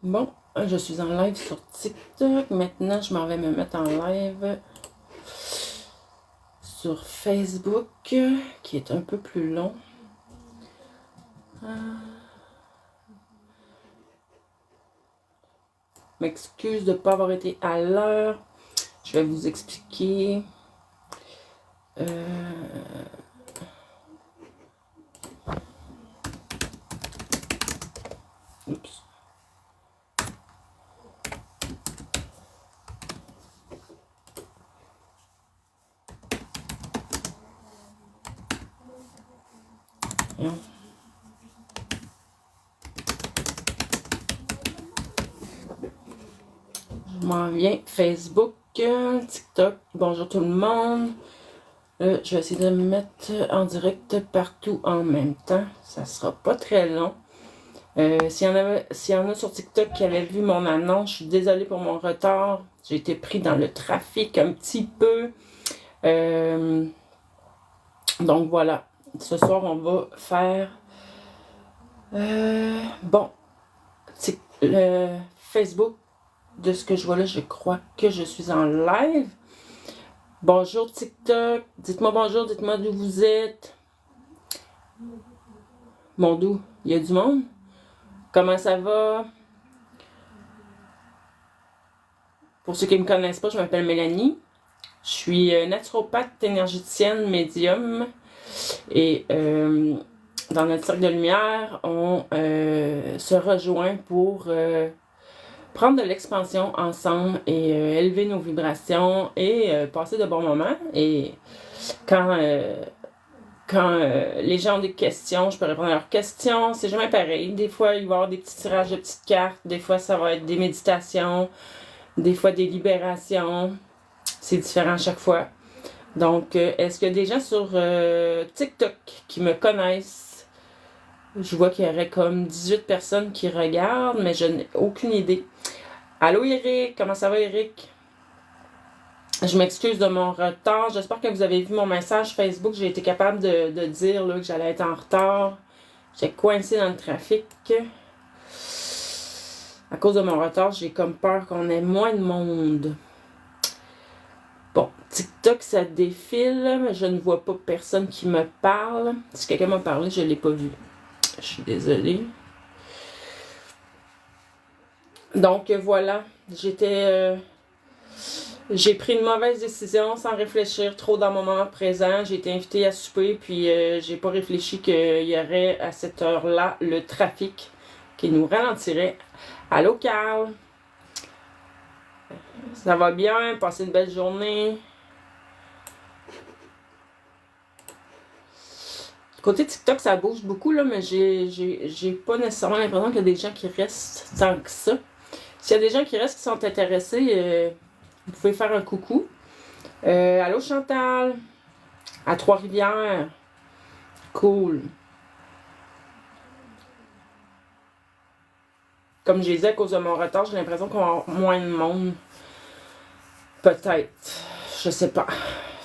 Bon, je suis en live sur TikTok. Maintenant, je m'en vais me mettre en live sur Facebook, qui est un peu plus long. M'excuse de ne pas avoir été à l'heure. Je vais vous expliquer. Oups. Voyons. Je m'en viens. Facebook, TikTok. Bonjour tout le monde. Je vais essayer de me mettre en direct partout en même temps. Ça sera pas très long. S'il y en a sur TikTok qui avaient vu mon annonce, je suis désolée pour mon retard. J'ai été pris dans le trafic un petit peu. Donc voilà. Ce soir, on va faire... bon. Le Facebook, de ce que je vois là, je crois que je suis en live. Bonjour TikTok. Dites-moi bonjour, dites-moi d'où vous êtes. Mon d'où? Il y a du monde? Comment ça va? Pour ceux qui ne me connaissent pas, je m'appelle Mélanie. Je suis naturopathe, énergéticienne, médium. Et dans notre cercle de lumière, on se rejoint pour prendre de l'expansion ensemble et élever nos vibrations et passer de bons moments. Et quand les gens ont des questions, je peux répondre à leurs questions. C'est jamais pareil. Des fois, il va y avoir des petits tirages de petites cartes. Des fois, ça va être des méditations. Des fois, des libérations. C'est différent à chaque fois. Donc, est-ce qu'il y a des gens sur TikTok qui me connaissent? Je vois qu'il y aurait comme 18 personnes qui regardent, mais je n'ai aucune idée. Allô Eric, comment ça va Eric? Je m'excuse de mon retard. J'espère que vous avez vu mon message Facebook. J'ai été capable de dire là, que j'allais être en retard. J'ai coincé dans le trafic. À cause de mon retard, j'ai comme peur qu'on ait moins de monde. Bon, TikTok, ça défile, mais je ne vois pas personne qui me parle. Si quelqu'un m'a parlé, je ne l'ai pas vu. Je suis désolée. Donc voilà, j'ai pris une mauvaise décision sans réfléchir trop dans mon moment présent. J'ai été invitée à souper, puis j'ai pas réfléchi qu'il y aurait à cette heure-là le trafic qui nous ralentirait. Allô Carl? Ça va bien? Passez une belle journée? Côté TikTok, ça bouge beaucoup, là, mais j'ai pas nécessairement l'impression qu'il y a des gens qui restent tant que ça. S'il y a des gens qui restent qui sont intéressés, vous pouvez faire un coucou. Allô Chantal? À Trois-Rivières. Cool. Comme je disais, à cause de mon retard, j'ai l'impression qu'on va avoir moins de monde. Peut-être. Je sais pas.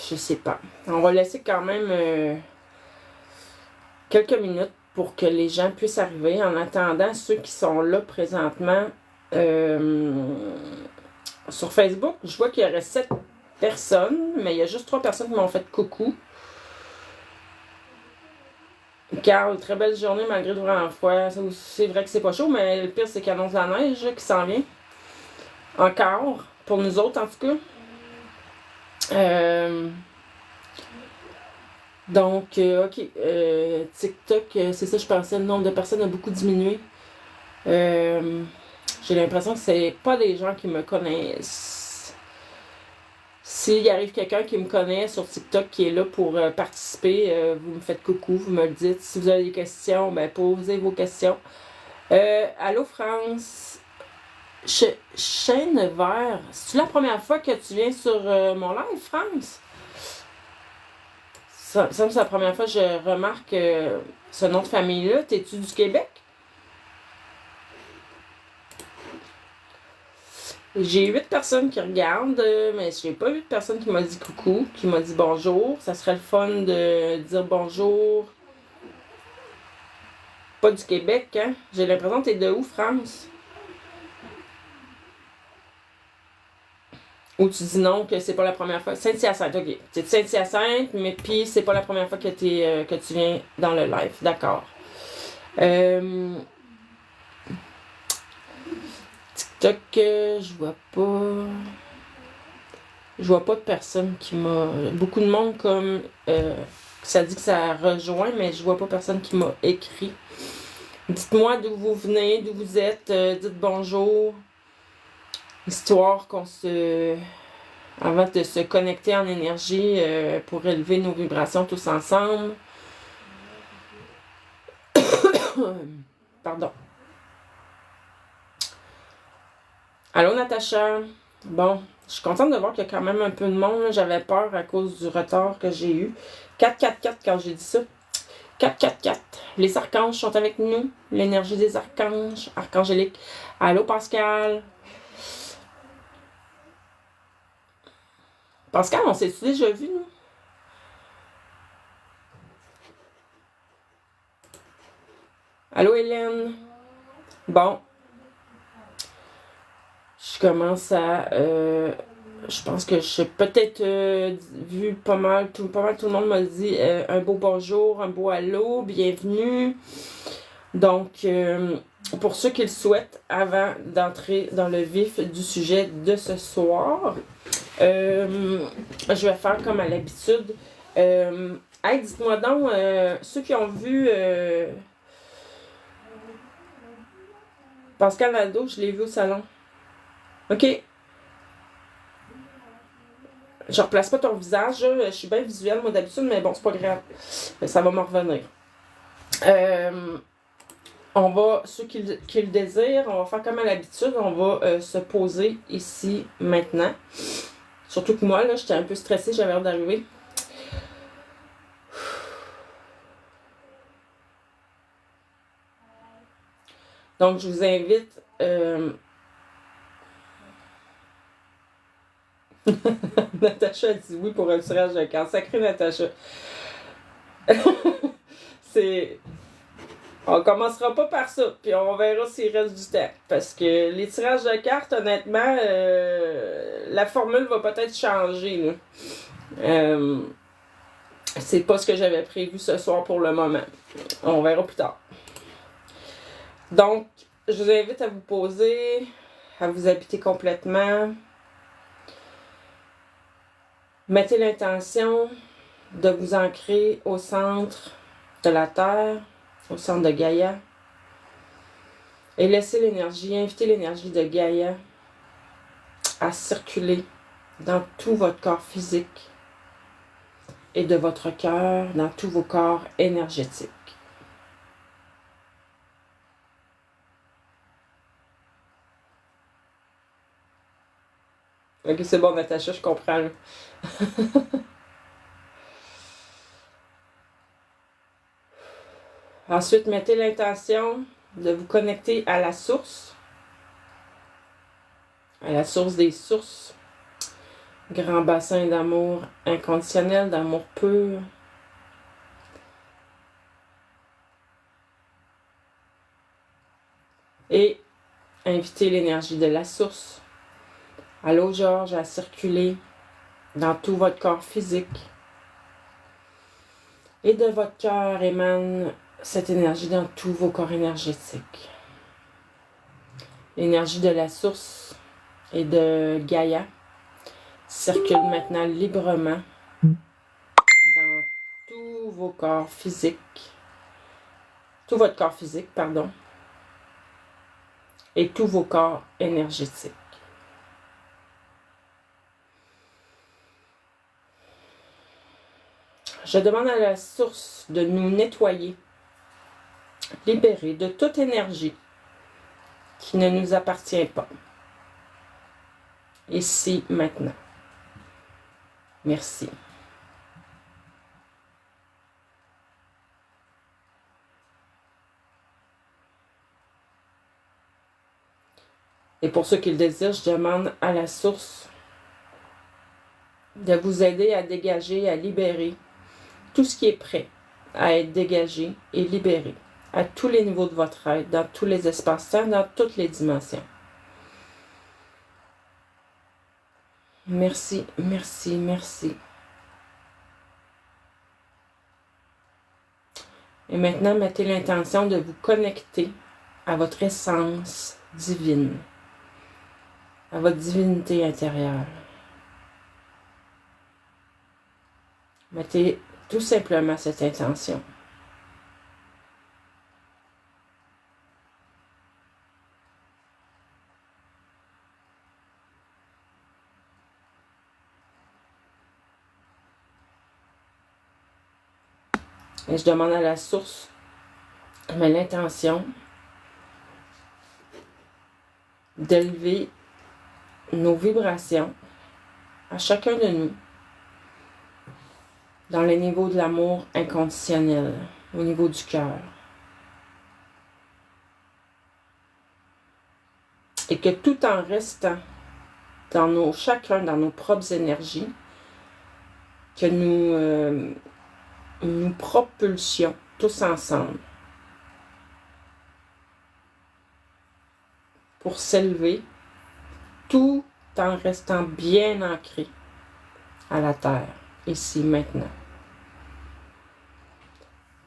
Je sais pas. On va laisser quand même quelques minutes pour que les gens puissent arriver. En attendant, ceux qui sont là présentement sur Facebook, je vois qu'il y aurait 7 personnes, mais il y a juste 3 personnes qui m'ont fait coucou. Carl, très belle journée malgré le vent en froid. C'est vrai que c'est pas chaud, mais le pire c'est qu'il annonce la neige qui s'en vient. Encore, pour nous autres en tout cas. Donc, ok, TikTok, c'est ça, je pensais, le nombre de personnes a beaucoup diminué. J'ai l'impression que c'est pas des gens qui me connaissent. S'il arrive quelqu'un qui me connaît sur TikTok qui est là pour participer, vous me faites coucou, vous me le dites. Si vous avez des questions, ben posez vos questions. Allô France? Chaîne vert, c'est-tu la première fois que tu viens sur mon live, France? Ça me semble que c'est la première fois que je remarque ce nom de famille-là. T'es-tu du Québec? J'ai 8 personnes qui regardent, mais j'ai pas 8 personnes qui m'ont dit coucou, qui m'ont dit bonjour. Ça serait le fun de dire bonjour. Pas du Québec, hein? J'ai l'impression que t'es de où, France? Ou tu dis non, que c'est pas la première fois. Saint-Hyacinthe, ok. C'est Saint-Hyacinthe, mais puis c'est pas la première fois que, que tu viens dans le live. D'accord. TikTok, je vois pas. Je vois pas de personne qui m'a. Beaucoup de monde comme. Ça dit que ça rejoint, mais je vois pas personne qui m'a écrit. Dites-moi d'où vous venez, d'où vous êtes. Dites bonjour. Histoire qu'on se. Avant de se connecter en énergie pour élever nos vibrations tous ensemble. Pardon. Allô, Natacha? Bon, je suis contente de voir qu'il y a quand même un peu de monde. J'avais peur à cause du retard que j'ai eu. 444 quand j'ai dit ça. 444. Les archanges sont avec nous. L'énergie des archanges. Archangélique. Allô, Pascal? Pascal, on s'est déjà vu, nous? Allô, Hélène? Bon. Je commence à... je pense que j'ai peut-être vu pas mal tout le monde m'a dit un beau bonjour, un beau allô, bienvenue. Donc, pour ceux qui le souhaitent, avant d'entrer dans le vif du sujet de ce soir, je vais faire comme à l'habitude. Hey, dites-moi donc, ceux qui ont vu Pascal Nadeau, je l'ai vu au salon. OK. Je replace pas ton visage, je suis bien visuelle moi d'habitude, mais bon, c'est pas grave. Ça va me revenir. On va, ceux qui le désirent, on va faire comme à l'habitude, on va se poser ici maintenant. Surtout que moi, là, j'étais un peu stressée, j'avais hâte d'arriver. Donc, je vous invite... Natacha a dit oui pour un tirage de cartes. Sacré Natacha. C'est... On commencera pas par ça, puis on verra s'il reste du temps. Parce que les tirages de cartes, honnêtement, la formule va peut-être changer. C'est pas ce que j'avais prévu ce soir pour le moment. On verra plus tard. Donc, je vous invite à vous poser, à vous habiter complètement. Mettez l'intention de vous ancrer au centre de la Terre, au centre de Gaïa. Et laissez l'énergie, invitez l'énergie de Gaïa à circuler dans tout votre corps physique et de votre cœur, dans tous vos corps énergétiques. Ok, c'est bon, Natacha, je comprends. Ensuite, mettez l'intention de vous connecter à la source des sources. Grand bassin d'amour inconditionnel, d'amour pur. Et invitez l'énergie de la source à l'eau Georges à circuler dans tout votre corps physique. Et de votre cœur émane cette énergie dans tous vos corps énergétiques. L'énergie de la source et de Gaïa circule maintenant librement dans tous vos corps physiques. Tout votre corps physique, pardon. Et tous vos corps énergétiques. Je demande à la source de nous nettoyer, libérer de toute énergie qui ne nous appartient pas. Ici, maintenant. Merci. Et pour ceux qui le désirent, je demande à la source de vous aider à dégager, à libérer tout ce qui est prêt à être dégagé et libéré à tous les niveaux de votre être, dans tous les espaces-temps, dans toutes les dimensions. Merci, merci, merci. Et maintenant, mettez l'intention de vous connecter à votre essence divine, à votre divinité intérieure. Mettez tout simplement cette intention. Et je demande à la source, mais l'intention d'élever nos vibrations à chacun de nous dans le niveau de l'amour inconditionnel, au niveau du cœur. Et que tout en restant chacun dans nos propres énergies, que nous propulsions tous ensemble pour s'élever tout en restant bien ancré à la terre, ici, maintenant.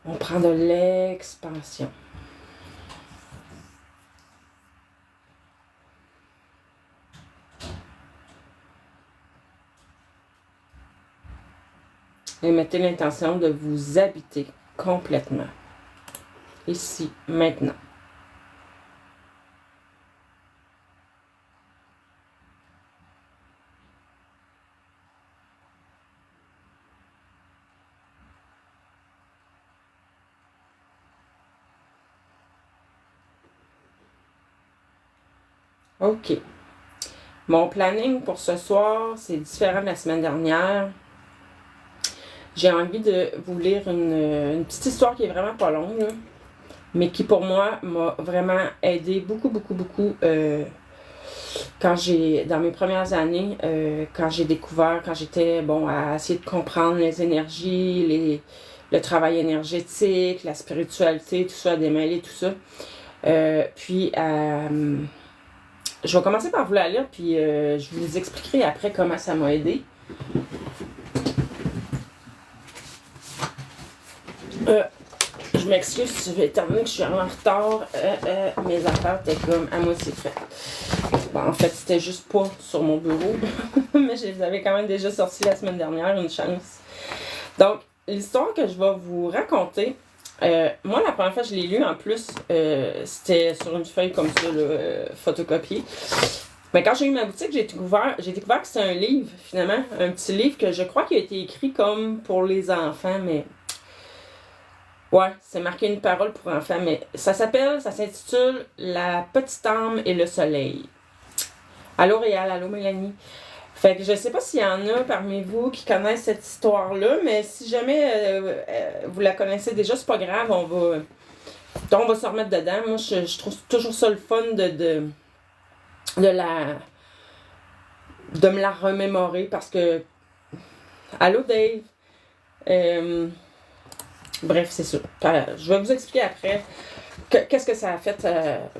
On prend de l'expansion. Et mettez l'intention de vous habiter complètement. Ici, maintenant. OK. Mon planning pour ce soir, c'est différent de la semaine dernière. J'ai envie de vous lire une petite histoire qui est vraiment pas longue, là, mais qui pour moi m'a vraiment aidé beaucoup, beaucoup, beaucoup dans mes premières années, quand j'étais, à essayer de comprendre les énergies, le travail énergétique, la spiritualité, tout ça, démêler tout ça. Je vais commencer par vous la lire, puis je vous expliquerai après comment ça m'a aidé. Je m'excuse, étant donné que je suis en retard, mes affaires étaient comme à moitié faites. Bon, en fait, c'était juste pas sur mon bureau, mais je les avais quand même déjà sortis la semaine dernière, une chance. Donc, l'histoire que je vais vous raconter, moi, la première fois que je l'ai lu, en plus, c'était sur une feuille comme ça, photocopiée. Mais quand j'ai eu ma boutique, j'ai découvert que c'est un livre, finalement, un petit livre que je crois qu'il a été écrit comme pour les enfants, mais... Ouais, c'est marqué une parole pour enfants, mais ça s'intitule La petite âme et le soleil. Allô Réal, allô Mélanie. Fait que je sais pas s'il y en a parmi vous qui connaissent cette histoire-là, mais si jamais vous la connaissez déjà, c'est pas grave, on va se remettre dedans. Moi, je trouve toujours ça le fun de me la remémorer parce que... Allô Dave. Bref, c'est ça. Je vais vous expliquer après qu'est-ce que ça a fait,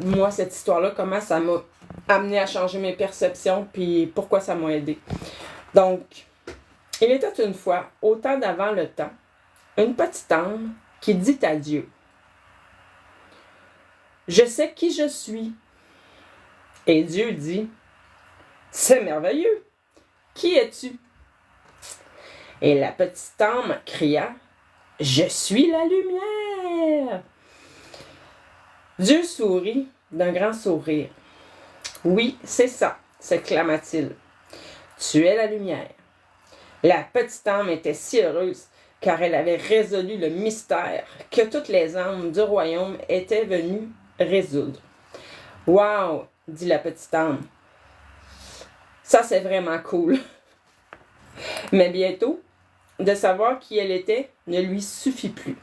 moi, cette histoire-là, comment ça m'a amené à changer mes perceptions, puis pourquoi ça m'a aidé. Donc, il était une fois, au temps d'avant le temps, une petite âme qui dit à Dieu, « Je sais qui je suis. » Et Dieu dit, « C'est merveilleux. Qui es-tu? » Et la petite âme cria, « Je suis la lumière. » Dieu sourit d'un grand sourire. « Oui, c'est ça, s'exclama-t-il. Tu es la lumière. » La petite âme était si heureuse car elle avait résolu le mystère que toutes les âmes du royaume étaient venues résoudre. « Wow, dit la petite âme. Ça, c'est vraiment cool. » Mais bientôt, de savoir qui elle était ne lui suffit plus.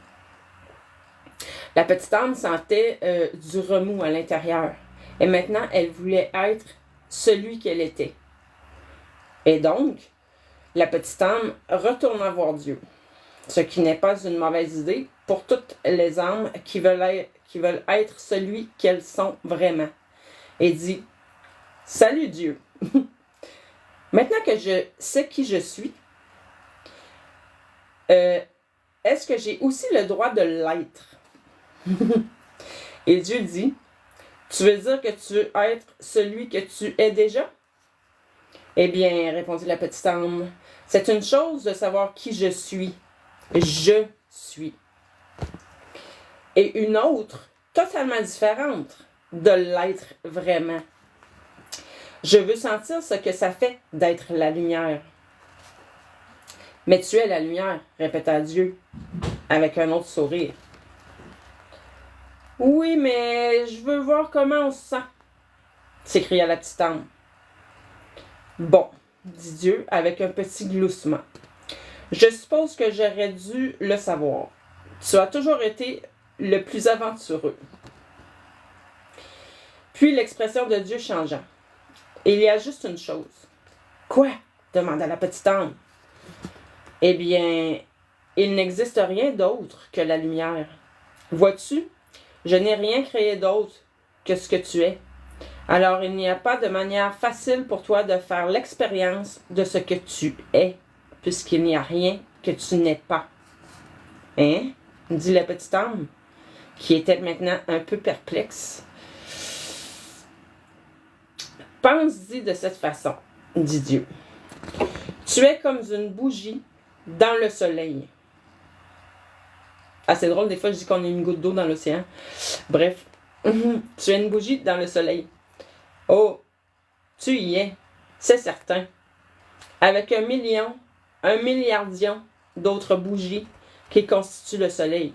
La petite âme sentait du remous à l'intérieur. Et maintenant, elle voulait être celui qu'elle était. Et donc, la petite âme retourna voir Dieu. Ce qui n'est pas une mauvaise idée pour toutes les âmes qui veulent être celui qu'elles sont vraiment. Et dit, « Salut Dieu. Maintenant que je sais qui je suis, est-ce que j'ai aussi le droit de l'être? Et Dieu dit, tu veux dire que tu veux être celui que tu es déjà? Eh bien, répondit la petite âme, c'est une chose de savoir qui je suis. Je suis. Et une autre, totalement différente, de l'être vraiment. Je veux sentir ce que ça fait d'être la lumière. Mais tu es la lumière, répéta Dieu, avec un autre sourire. Oui, mais je veux voir comment on se sent, s'écria la petite âme. Bon, dit Dieu avec un petit gloussement. Je suppose que j'aurais dû le savoir. Tu as toujours été le plus aventureux. Puis l'expression de Dieu changea. Il y a juste une chose. Quoi? Demanda la petite âme. Eh bien, il n'existe rien d'autre que la lumière. Vois-tu, je n'ai rien créé d'autre que ce que tu es. Alors il n'y a pas de manière facile pour toi de faire l'expérience de ce que tu es, puisqu'il n'y a rien que tu n'es pas. Hein? Dit la petite âme, qui était maintenant un peu perplexe. Pense-y de cette façon, dit Dieu. Tu es comme une bougie dans le soleil. Ah, c'est drôle, des fois je dis qu'on est une goutte d'eau dans l'océan. Bref, tu es une bougie dans le soleil. Oh, tu y es, c'est certain. Avec 1 million, 1 milliardion d'autres bougies qui constituent le soleil.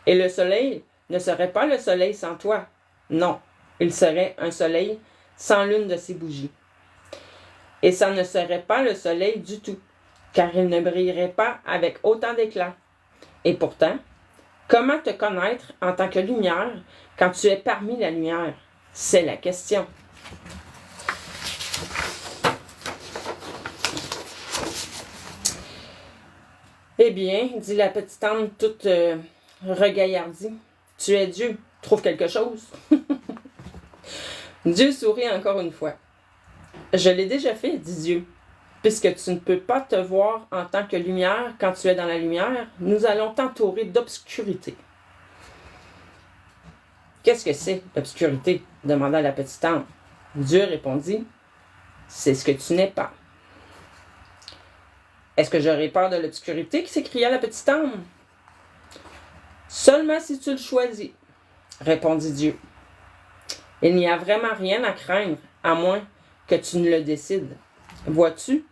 Et le soleil ne serait pas le soleil sans toi. Non, il serait un soleil sans l'une de ces bougies. Et ça ne serait pas le soleil du tout, car il ne brillerait pas avec autant d'éclat. Et pourtant, comment te connaître en tant que lumière quand tu es parmi la lumière? C'est la question. Eh bien, dit la petite âme toute regaillardie, tu es Dieu, trouve quelque chose. Dieu sourit encore une fois. Je l'ai déjà fait, dit Dieu. Puisque tu ne peux pas te voir en tant que lumière quand tu es dans la lumière, nous allons t'entourer d'obscurité. Qu'est-ce que c'est, l'obscurité? Demanda la petite âme. Dieu répondit, c'est ce que tu n'es pas. Est-ce que j'aurais peur de l'obscurité? S'écria la petite âme. Seulement si tu le choisis, répondit Dieu. Il n'y a vraiment rien à craindre, à moins que tu ne le décides. Vois-tu,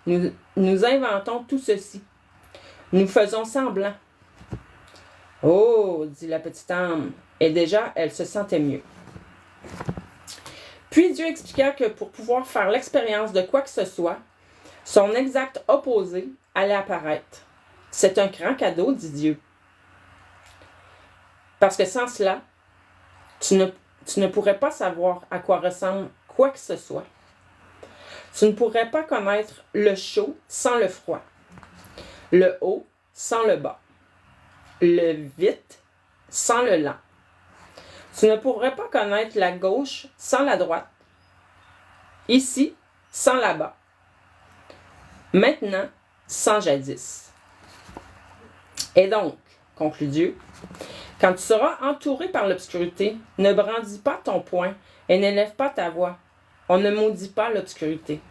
nous inventons tout ceci. Nous faisons semblant. Oh, dit la petite âme, et déjà elle se sentait mieux. Puis Dieu expliqua que pour pouvoir faire l'expérience de quoi que ce soit, son exact opposé allait apparaître. C'est un grand cadeau, dit Dieu. Parce que sans cela, tu ne pourrais pas savoir à quoi ressemble quoi que ce soit. Tu ne pourrais pas connaître le chaud sans le froid, le haut sans le bas, le vite sans le lent. Tu ne pourrais pas connaître la gauche sans la droite, ici sans là-bas, maintenant sans jadis. Et donc, conclut Dieu, quand tu seras entouré par l'obscurité, ne brandis pas ton poing et n'élève pas ta voix. On ne maudit pas l'obscurité.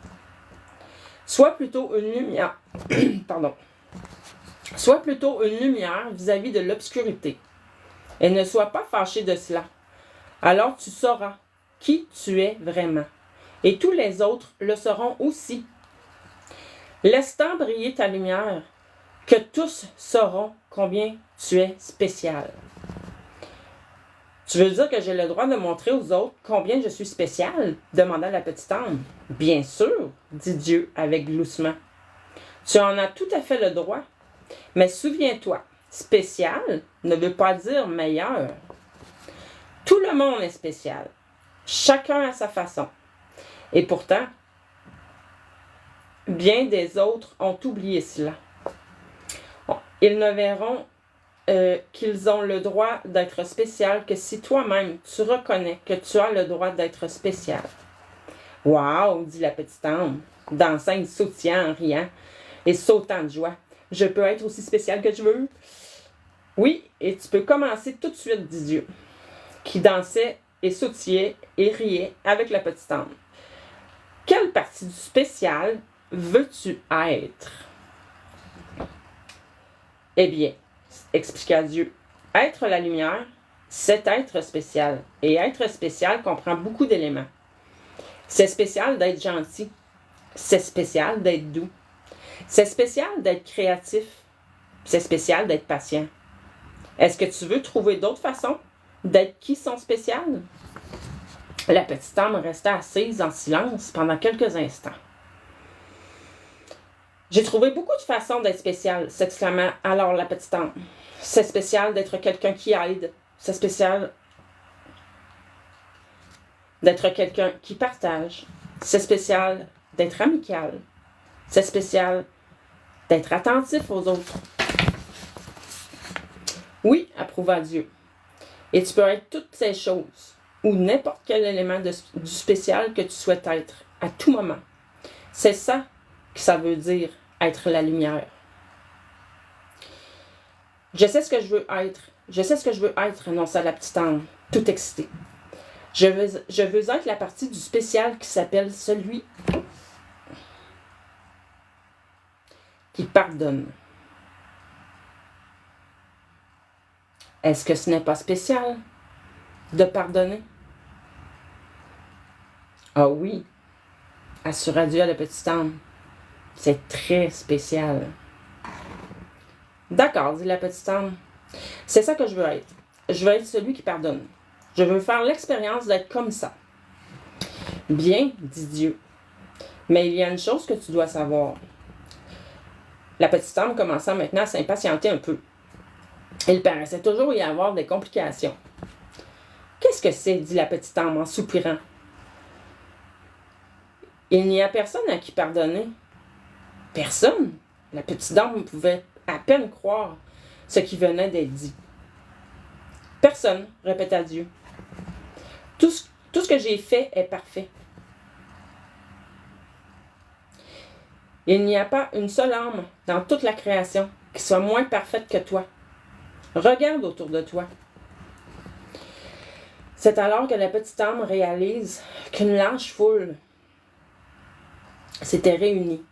Sois plutôt une lumière. Pardon. Sois plutôt une lumière vis-à-vis de l'obscurité. Et ne sois pas fâché de cela. Alors tu sauras qui tu es vraiment. Et tous les autres le sauront aussi. Laisse-t-en briller ta lumière, que tous sauront combien tu es spécial. Tu veux dire que j'ai le droit de montrer aux autres combien je suis spécial? Demanda la petite âme. Bien sûr, dit Dieu avec gloussement. Tu en as tout à fait le droit. Mais souviens-toi, spécial ne veut pas dire meilleur. Tout le monde est spécial. Chacun à sa façon. Et pourtant, bien des autres ont oublié cela. Ils ne verront qu'ils ont le droit d'être spécial que si toi-même tu reconnais que tu as le droit d'être spécial. Wow, dit la petite âme, dansant, sautillant en riant et sautant de joie. Je peux être aussi spécial que je veux. Oui, et tu peux commencer tout de suite, dit Dieu, qui dansait et sautillait et riait avec la petite âme. Quelle partie du spécial veux-tu être? Eh bien, expliqua Dieu, être la lumière, c'est être spécial. Et être spécial comprend beaucoup d'éléments. C'est spécial d'être gentil. C'est spécial d'être doux. C'est spécial d'être créatif. C'est spécial d'être patient. Est-ce que tu veux trouver d'autres façons d'être qui sont spéciales? La petite âme resta assise en silence pendant quelques instants. J'ai trouvé beaucoup de façons d'être spéciale, s'exclama alors la petite âme. C'est spécial d'être quelqu'un qui aide. C'est spécial d'être quelqu'un qui partage. C'est spécial d'être amical. C'est spécial d'être attentif aux autres. Oui, approuva Dieu. Et tu peux être toutes ces choses, ou n'importe quel élément du spécial que tu souhaites être, à tout moment. C'est ça que ça veut dire, être la lumière. Je sais ce que je veux être. Je sais ce que je veux être, annonça la petite âme, tout excitée. Je veux être la partie du spécial qui s'appelle celui qui pardonne. Est-ce que ce n'est pas spécial de pardonner? Ah oui, assura Dieu à la petite âme. C'est très spécial. D'accord, dit la petite âme. C'est ça que je veux être. Je veux être celui qui pardonne. Je veux faire l'expérience d'être comme ça. Bien, dit Dieu. Mais il y a une chose que tu dois savoir. La petite âme commença maintenant à s'impatienter un peu. Il paraissait toujours y avoir des complications. Qu'est-ce que c'est, dit la petite âme en soupirant. Il n'y a personne à qui pardonner. Personne? La petite dame pouvait à peine croire ce qui venait d'être dit. Personne, répéta Dieu. Tout ce que j'ai fait est parfait. Il n'y a pas une seule âme dans toute la création qui soit moins parfaite que toi. Regarde autour de toi. C'est alors que la petite âme réalise qu'une large foule s'était réunie.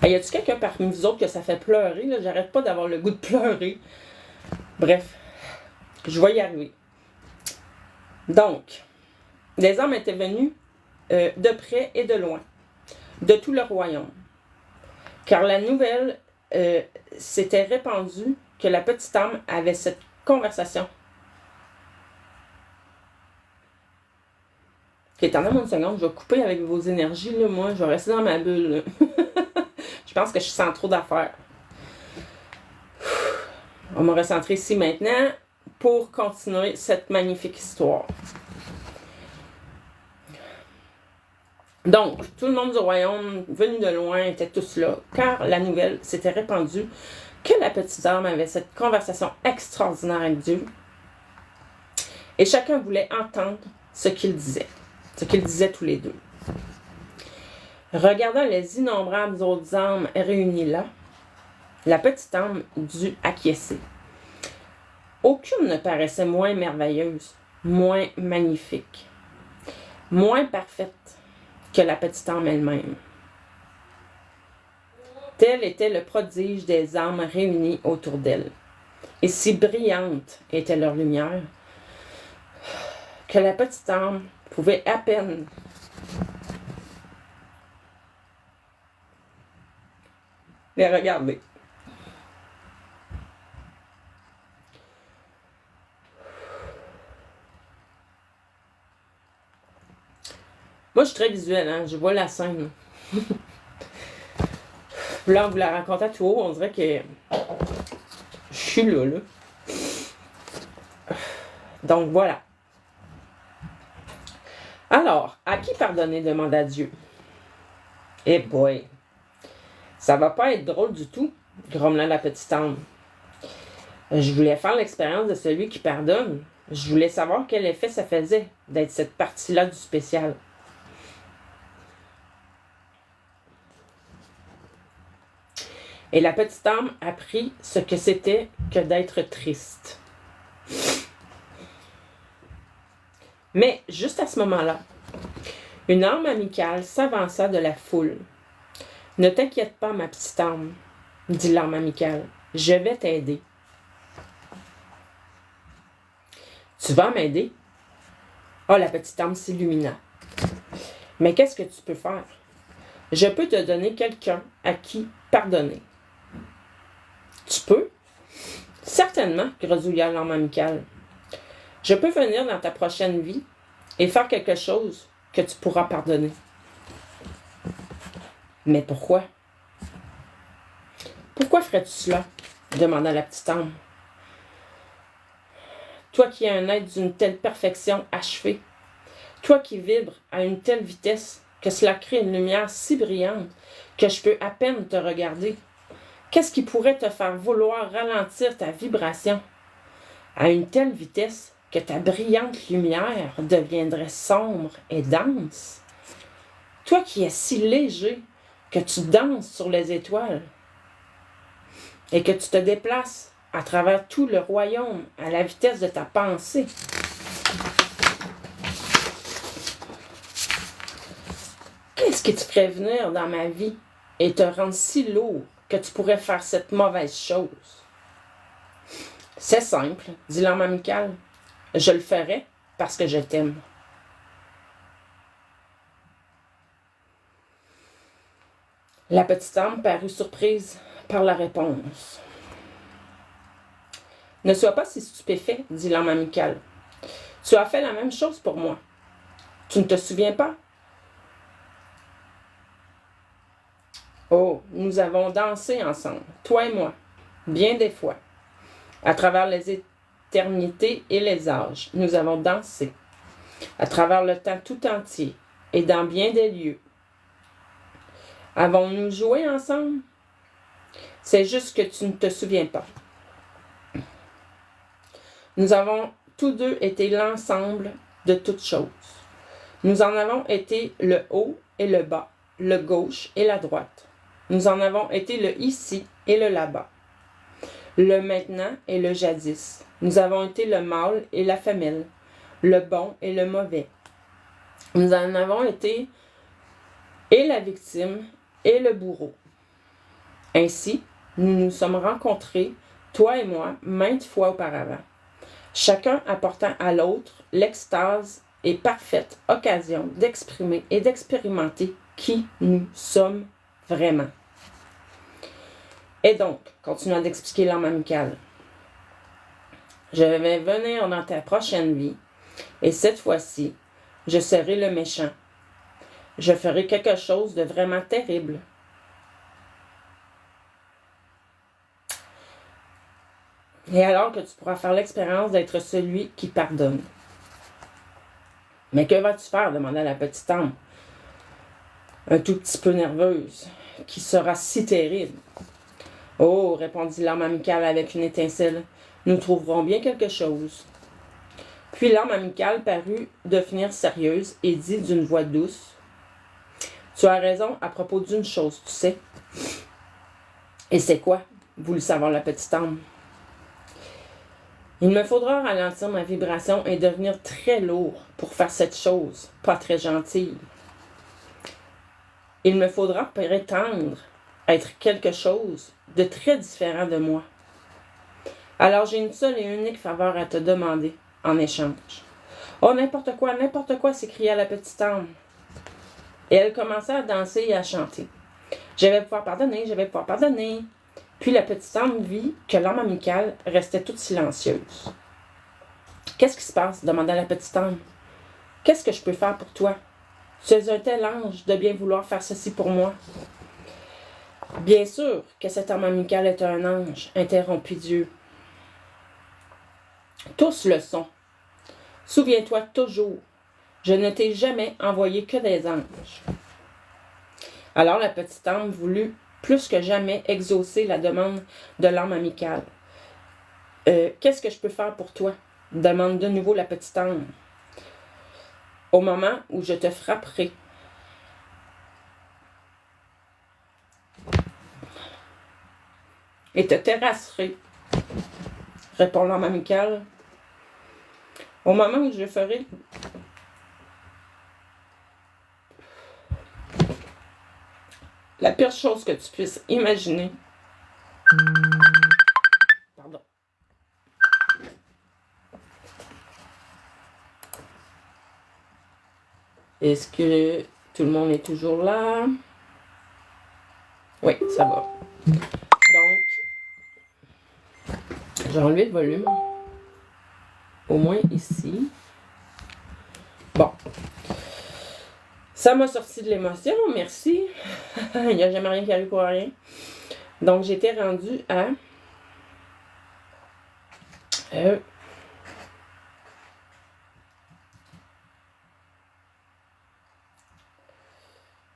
Y a-t-il quelqu'un parmi vous autres que ça fait pleurer? Là? J'arrête pas d'avoir le goût de pleurer. Bref, je vais y arriver. Donc, les hommes étaient venus de près et de loin, de tout le royaume. Car la nouvelle s'était répandue que la petite âme avait cette conversation. Ok, attendez-moi une seconde, je vais couper avec vos énergies, là, moi, je vais rester dans ma bulle. Je pense que je sens trop d'affaires. On va me recentrer ici maintenant pour continuer cette magnifique histoire. Donc, tout le monde du royaume, venu de loin, était tous là, car la nouvelle s'était répandue que la petite âme avait cette conversation extraordinaire avec Dieu. Et chacun voulait entendre ce qu'ils disaient tous les deux. Regardant les innombrables autres âmes réunies là, la petite âme dut acquiescer. Aucune ne paraissait moins merveilleuse, moins magnifique, moins parfaite que la petite âme elle-même. Tel était le prodige des âmes réunies autour d'elle. Et si brillante était leur lumière, que la petite âme pouvait à peine les regarder. Moi, je suis très visuelle, hein? Je vois la scène. Là, on vous la raconte à tout haut, on dirait que je suis là. Donc, voilà. Alors, à qui pardonner, demanda Dieu. Eh boy! Ça va pas être drôle du tout, grommela la petite âme. Je voulais faire l'expérience de celui qui pardonne. Je voulais savoir quel effet ça faisait d'être cette partie-là du spécial. Et la petite âme apprit ce que c'était que d'être triste. Mais juste à ce moment-là, une âme amicale s'avança de la foule. « Ne t'inquiète pas, ma petite âme, dit l'âme amicale, je vais t'aider. »« Tu vas m'aider? » Oh, la petite âme s'illumina. « Mais qu'est-ce que tu peux faire? Je peux te donner quelqu'un à qui pardonner. »« Tu peux? » ?»« Certainement, gredouilla l'âme amicale. Je peux venir dans ta prochaine vie et faire quelque chose que tu pourras pardonner. » Mais pourquoi? Pourquoi ferais-tu cela? Demanda la petite âme. Toi qui es un être d'une telle perfection achevée, toi qui vibres à une telle vitesse que cela crée une lumière si brillante que je peux à peine te regarder, qu'est-ce qui pourrait te faire vouloir ralentir ta vibration à une telle vitesse que ta brillante lumière deviendrait sombre et dense? Toi qui es si léger que tu danses sur les étoiles et que tu te déplaces à travers tout le royaume à la vitesse de ta pensée. Qu'est-ce qui te ferait venir dans ma vie et te rendre si lourd que tu pourrais faire cette mauvaise chose? C'est simple, dit l'âme amicale. Je le ferai parce que je t'aime. La petite âme parut surprise par la réponse. Ne sois pas si stupéfait, dit l'âme amicale. Tu as fait la même chose pour moi. Tu ne te souviens pas? Oh, nous avons dansé ensemble, toi et moi, bien des fois. À travers les éternités et les âges, nous avons dansé. À travers le temps tout entier et dans bien des lieux. Avons-nous joué ensemble? C'est juste que tu ne te souviens pas. Nous avons tous deux été l'ensemble de toutes choses. Nous en avons été le haut et le bas, le gauche et la droite. Nous en avons été le ici et le là-bas, le maintenant et le jadis. Nous avons été le mâle et la femelle, le bon et le mauvais. Nous en avons été et la victime et le bourreau. Ainsi, nous nous sommes rencontrés, toi et moi, maintes fois auparavant, chacun apportant à l'autre l'extase et parfaite occasion d'exprimer et d'expérimenter qui nous sommes vraiment. Et donc, continuant d'expliquer l'âme amicale, je vais venir dans ta prochaine vie, et cette fois-ci, je serai le méchant. Je ferai quelque chose de vraiment terrible. Et alors que tu pourras faire l'expérience d'être celui qui pardonne. Mais que vas-tu faire? Demanda la petite âme, un tout petit peu nerveuse, qui sera si terrible. Oh, répondit l'âme amicale avec une étincelle, nous trouverons bien quelque chose. Puis l'âme amicale parut devenir sérieuse et dit d'une voix douce, tu as raison à propos d'une chose, tu sais. Et c'est quoi? Voulut savoir la petite âme. Il me faudra ralentir ma vibration et devenir très lourd pour faire cette chose, pas très gentille. Il me faudra prétendre être quelque chose de très différent de moi. Alors j'ai une seule et unique faveur à te demander en échange. Oh, n'importe quoi, s'écria la petite âme. Et elle commença à danser et à chanter. Je vais pouvoir pardonner. Puis la petite âme vit que l'âme amicale restait toute silencieuse. Qu'est-ce qui se passe? Demanda la petite âme. Qu'est-ce que je peux faire pour toi? Tu es un tel ange de bien vouloir faire ceci pour moi. Bien sûr que cette âme amicale est un ange, interrompit Dieu. Tous le sont. Souviens-toi toujours, je ne t'ai jamais envoyé que des anges. Alors la petite âme voulut plus que jamais exaucer la demande de l'âme amicale. Qu'est-ce que je peux faire pour toi? demande de nouveau la petite âme. Au moment où je te frapperai, et te terrasserai, répond l'âme amicale. Au moment où je ferai la pire chose que tu puisses imaginer. Pardon. Est-ce que tout le monde est toujours là? Oui, ça va. Donc, j'ai enlevé le volume. Au moins ici. Bon. Ça m'a sorti de l'émotion, merci. Il n'y a jamais rien qui arrive pour rien. Donc, j'étais rendue à...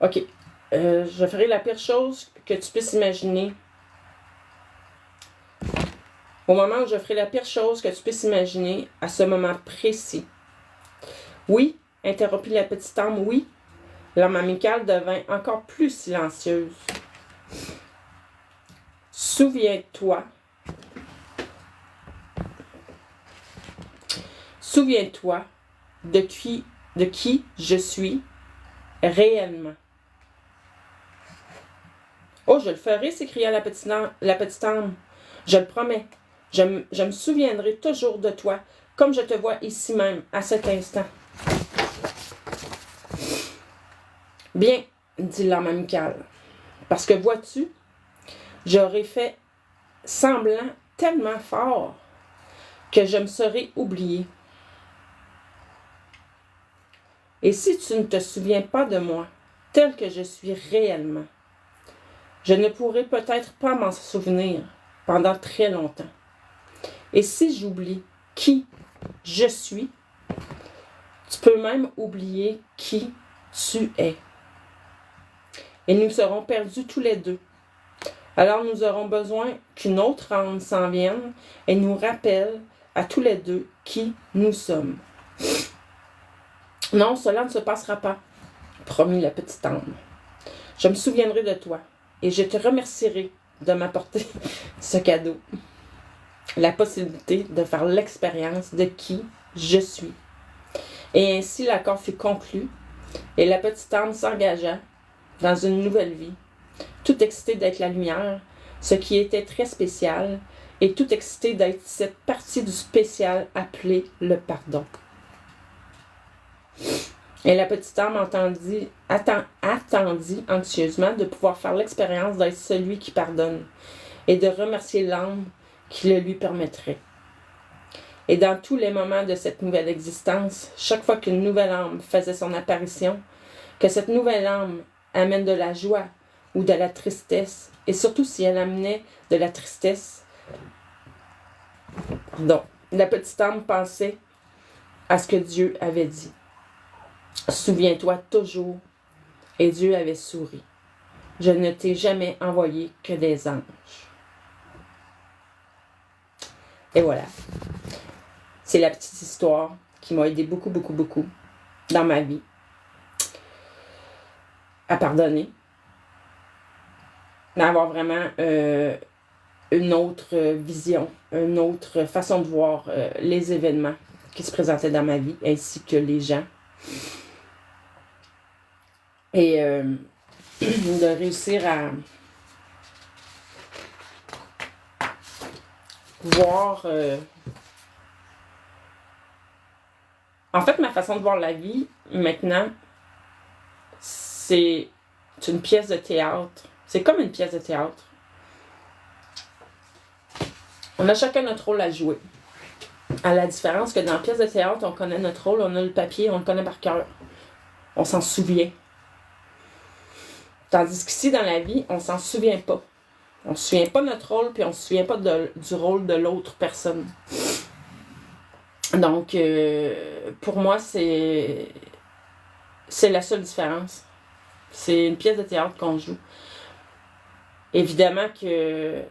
OK. Je ferai la pire chose que tu puisses imaginer. Au moment où je ferai la pire chose que tu puisses imaginer, à ce moment précis. Oui, interrompit la petite âme, oui. L'âme amicale devint encore plus silencieuse. Souviens-toi. Souviens-toi de qui je suis réellement. Oh, je le ferai, s'écria la petite âme. Je le promets. Je me souviendrai toujours de toi, comme je te vois ici même, à cet instant. Bien, dit l'âme amicale, parce que vois-tu, j'aurais fait semblant tellement fort que je me serais oublié. Et si tu ne te souviens pas de moi, tel que je suis réellement, je ne pourrai peut-être pas m'en souvenir pendant très longtemps. Et si j'oublie qui je suis, tu peux même oublier qui tu es. Et nous serons perdus tous les deux. Alors nous aurons besoin qu'une autre âme s'en vienne et nous rappelle à tous les deux qui nous sommes. Non, cela ne se passera pas, promit la petite âme. Je me souviendrai de toi et je te remercierai de m'apporter ce cadeau. La possibilité de faire l'expérience de qui je suis. Et ainsi l'accord fut conclu et la petite âme s'engagea dans une nouvelle vie, tout excitée d'être la lumière, ce qui était très spécial, et tout excitée d'être cette partie du spécial appelée le pardon. Et la petite âme attendit anxieusement de pouvoir faire l'expérience d'être celui qui pardonne et de remercier l'âme qui le lui permettrait. Et dans tous les moments de cette nouvelle existence, chaque fois qu'une nouvelle âme faisait son apparition, que cette nouvelle âme amène de la joie ou de la tristesse, et surtout si elle amenait de la tristesse, la petite âme pensait à ce que Dieu avait dit. Souviens-toi toujours, et Dieu avait souri. Je ne t'ai jamais envoyé que des anges. Et voilà. C'est la petite histoire qui m'a aidé beaucoup, beaucoup, beaucoup dans ma vie à pardonner, à avoir vraiment une autre vision, une autre façon de voir les événements qui se présentaient dans ma vie, ainsi que les gens. Et de réussir à voir... En fait, ma façon de voir la vie, maintenant, c'est une pièce de théâtre. C'est comme une pièce de théâtre. On a chacun notre rôle à jouer. À la différence que dans la pièce de théâtre, on connaît notre rôle, on a le papier, on le connaît par cœur. On s'en souvient. Tandis qu'ici, dans la vie, on s'en souvient pas. On ne se souvient pas de notre rôle, puis on ne se souvient pas du rôle de l'autre personne. Donc, pour moi, c'est la seule différence. C'est une pièce de théâtre qu'on joue. Évidemment que...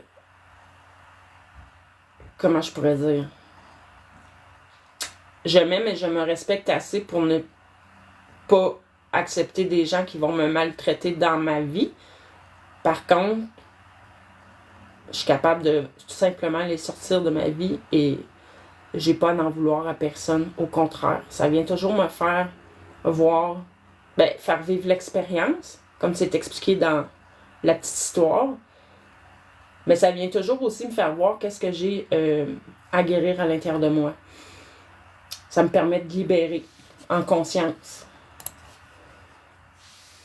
Comment je pourrais dire? je m'aime et je me respecte assez pour ne pas accepter des gens qui vont me maltraiter dans ma vie. Par contre, je suis capable de tout simplement les sortir de ma vie et j'ai pas à en vouloir à personne. Au contraire, ça vient toujours me faire voir, faire vivre l'expérience, comme c'est expliqué dans la petite histoire. Mais ça vient toujours aussi me faire voir qu'est-ce que j'ai à guérir à l'intérieur de moi. Ça me permet de libérer en conscience.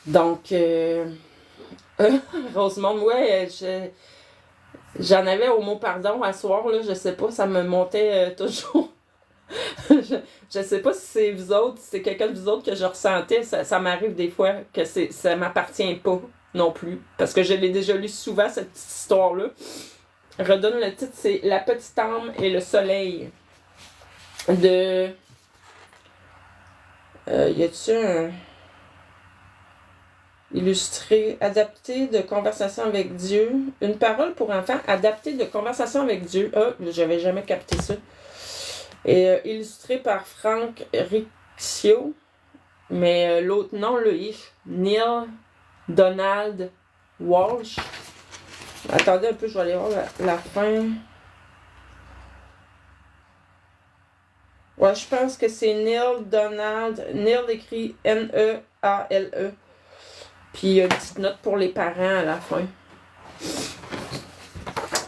Donc, Rosemonde, ouais, j'en avais au mot pardon à soir, là, je sais pas, ça me montait toujours. je sais pas si c'est vous autres, si c'est quelqu'un de vous autres que je ressentais, ça m'arrive des fois que ça m'appartient pas non plus. Parce que je l'ai déjà lu souvent, cette petite histoire-là. Redonne le titre, c'est La petite âme et le soleil. De... y a-tu un... Illustré, adapté de conversation avec Dieu. Une parole pour enfants, adapté de conversation avec Dieu. Ah, j'avais jamais capté ça. Et illustré par Frank Riccio. Mais l'autre nom, là, Neil Donald Walsh. Attendez un peu, je vais aller voir la fin. Ouais, je pense que c'est Neil Donald. Neil écrit Neale. Puis il y a une petite note pour les parents à la fin.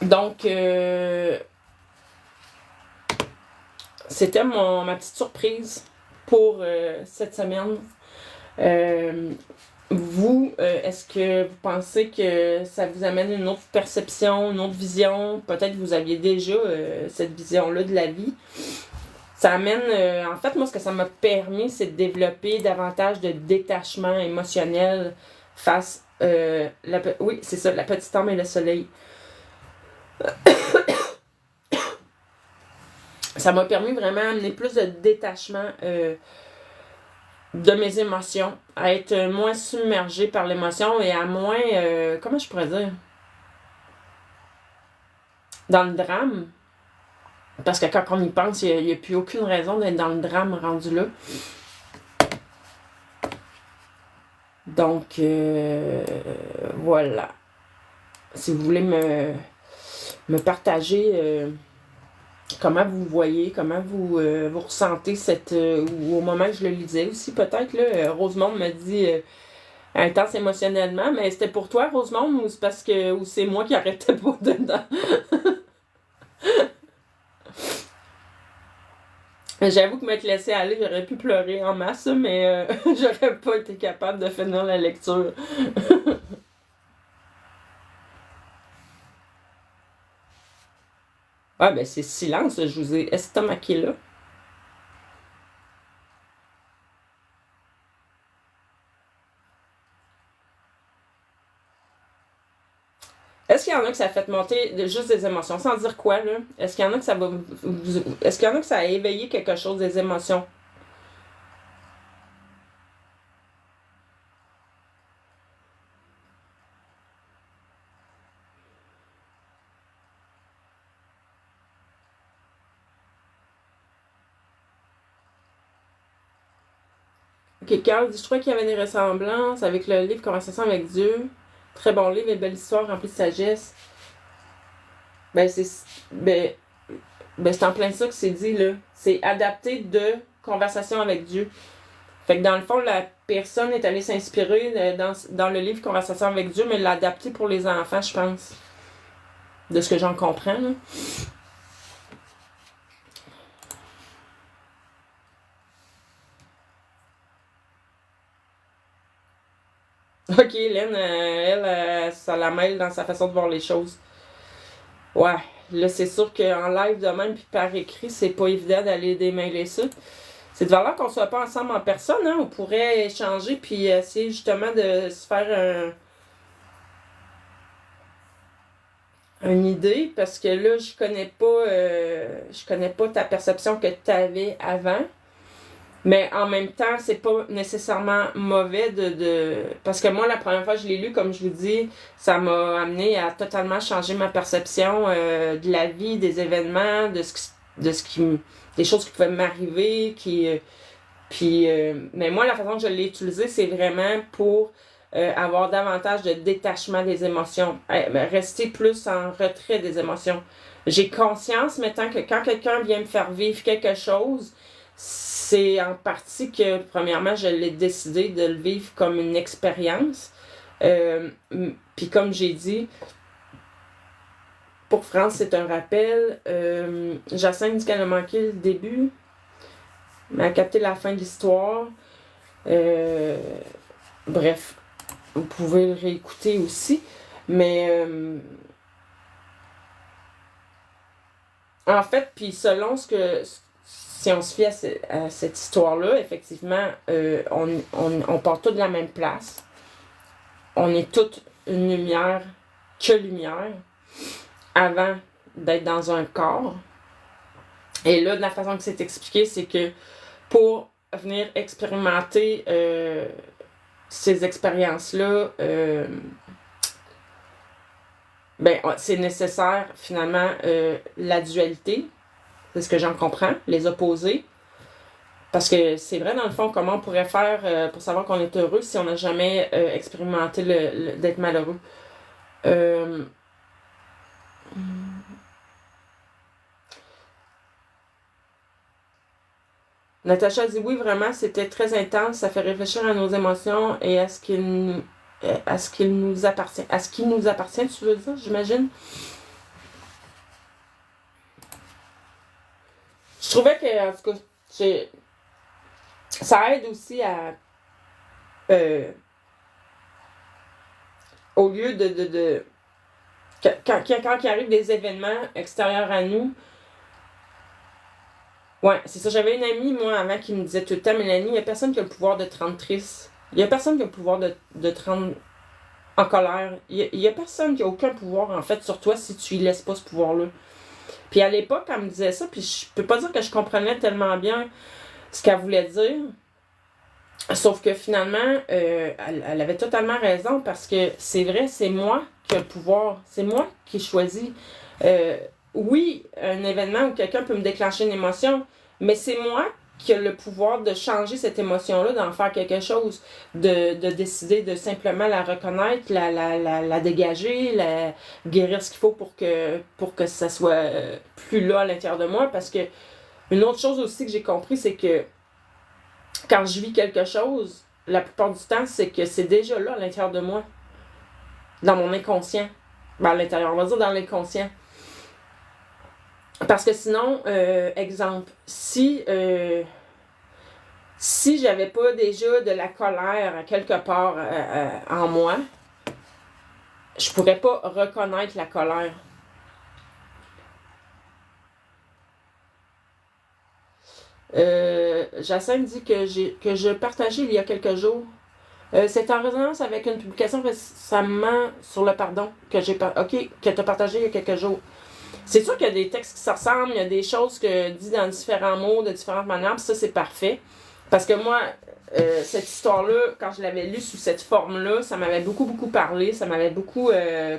Donc, c'était ma petite surprise pour cette semaine. Vous, est-ce que vous pensez que ça vous amène une autre perception, une autre vision? Peut-être que vous aviez déjà cette vision-là de la vie. Ça amène, en fait, moi, ce que ça m'a permis, c'est de développer davantage de détachement émotionnel face, oui, c'est ça, la petite âme et le soleil. Ça m'a permis vraiment d'amener plus de détachement de mes émotions, à être moins submergée par l'émotion et à moins, comment je pourrais dire, dans le drame. Parce que quand on y pense, il n'y a plus aucune raison d'être dans le drame rendu là. Donc, voilà. Si vous voulez me partager comment vous voyez, comment vous ressentez ou au moment que je le lisais aussi, peut-être, là, Rosemonde me dit intense émotionnellement, mais c'était pour toi, Rosemonde, ou c'est parce que ou c'est moi qui arrêtais pas dedans? J'avoue que m'être laissé aller, j'aurais pu pleurer en masse, mais j'aurais pas été capable de finir la lecture. Ah, ben c'est silence, je vous ai estomaqué là. Est-ce qu'il y en a que ça fait monter juste des émotions, sans dire quoi, là? Est-ce qu'il y en a que ça va... Est-ce qu'il y en a que ça a éveillé quelque chose des émotions? Ok, Carl dit, je trouvais qu'il y avait des ressemblances avec le livre Conversation avec Dieu. Très bon livre et belle histoire remplie de sagesse. Ben, ben, c'est en plein ça que c'est dit, là. C'est adapté de Conversation avec Dieu. Fait que dans le fond, la personne est allée s'inspirer dans le livre Conversation avec Dieu, mais l'a adapté pour les enfants, je pense. De ce que j'en comprends, là. Ok, Hélène, elle, ça la mêle dans sa façon de voir les choses. Ouais, là, c'est sûr qu'en live de même, puis par écrit, c'est pas évident d'aller démêler ça. C'est de valeur qu'on soit pas ensemble en personne, hein. On pourrait échanger, puis essayer justement de se faire une idée, parce que là, je connais pas ta perception que tu avais avant. Mais en même temps, c'est pas nécessairement mauvais parce que moi, la première fois que je l'ai lu, comme je vous dis, ça m'a amené à totalement changer ma perception de la vie, des événements, des choses qui pouvaient m'arriver, mais moi, la façon que je l'ai utilisé, c'est vraiment pour avoir davantage de détachement des émotions, rester plus en retrait des émotions. J'ai conscience maintenant que quand quelqu'un vient me faire vivre quelque chose, c'est en partie que, premièrement, je l'ai décidé de le vivre comme une expérience. Puis comme j'ai dit, pour France, c'est un rappel. Jacinthe dit qu'elle a manqué le début, mais elle a capté la fin de l'histoire. Bref, vous pouvez le réécouter aussi. Mais en fait, puis selon si on se fie à cette histoire-là, effectivement, on part tous de la même place. On est toute une lumière que lumière avant d'être dans un corps. Et là, de la façon que c'est expliqué, c'est que pour venir expérimenter ces expériences-là, c'est nécessaire finalement la dualité. C'est ce que j'en comprends, les opposés. Parce que c'est vrai, dans le fond, comment on pourrait faire pour savoir qu'on est heureux si on n'a jamais expérimenté d'être malheureux. Natacha dit oui, vraiment, c'était très intense, ça fait réfléchir à nos émotions et à ce qu'il nous appartient. À ce qui nous appartient, tu veux dire, j'imagine? Je trouvais que, en tout cas, ça aide aussi à... au lieu de quand il arrive des événements extérieurs à nous, ouais, c'est ça. J'avais une amie, moi, avant, qui me disait tout le temps, Mélanie, il n'y a personne qui a le pouvoir de te rendre triste. Il n'y a personne qui a le pouvoir de te rendre en colère. Il y a personne qui a aucun pouvoir, en fait, sur toi si tu lui laisses pas ce pouvoir-là. Puis à l'époque, elle me disait ça, puis je peux pas dire que je comprenais tellement bien ce qu'elle voulait dire. Sauf que finalement, elle avait totalement raison parce que c'est vrai, c'est moi qui ai le pouvoir. C'est moi qui choisis. Oui, un événement où quelqu'un peut me déclencher une émotion, mais c'est moi qui ai le pouvoir de changer cette émotion-là, d'en faire quelque chose, de décider de simplement la reconnaître, la dégager, guérir ce qu'il faut pour que ça soit plus là à l'intérieur de moi. Parce que une autre chose aussi que j'ai compris, c'est que quand je vis quelque chose, la plupart du temps, c'est que c'est déjà là à l'intérieur de moi, dans mon inconscient. À l'intérieur, on va dire dans l'inconscient. Parce que sinon, exemple, si j'avais pas déjà de la colère à quelque part en moi, je pourrais pas reconnaître la colère. Jacinthe dit que je partageais il y a quelques jours. C'est en résonance avec une publication récemment sur le pardon que tu as partagé il y a quelques jours. C'est sûr qu'il y a des textes qui se ressemblent, il y a des choses que dit dans différents mots, de différentes manières, puis ça c'est parfait. Parce que moi, cette histoire-là, quand je l'avais lue sous cette forme-là, ça m'avait beaucoup, beaucoup parlé, ça m'avait beaucoup,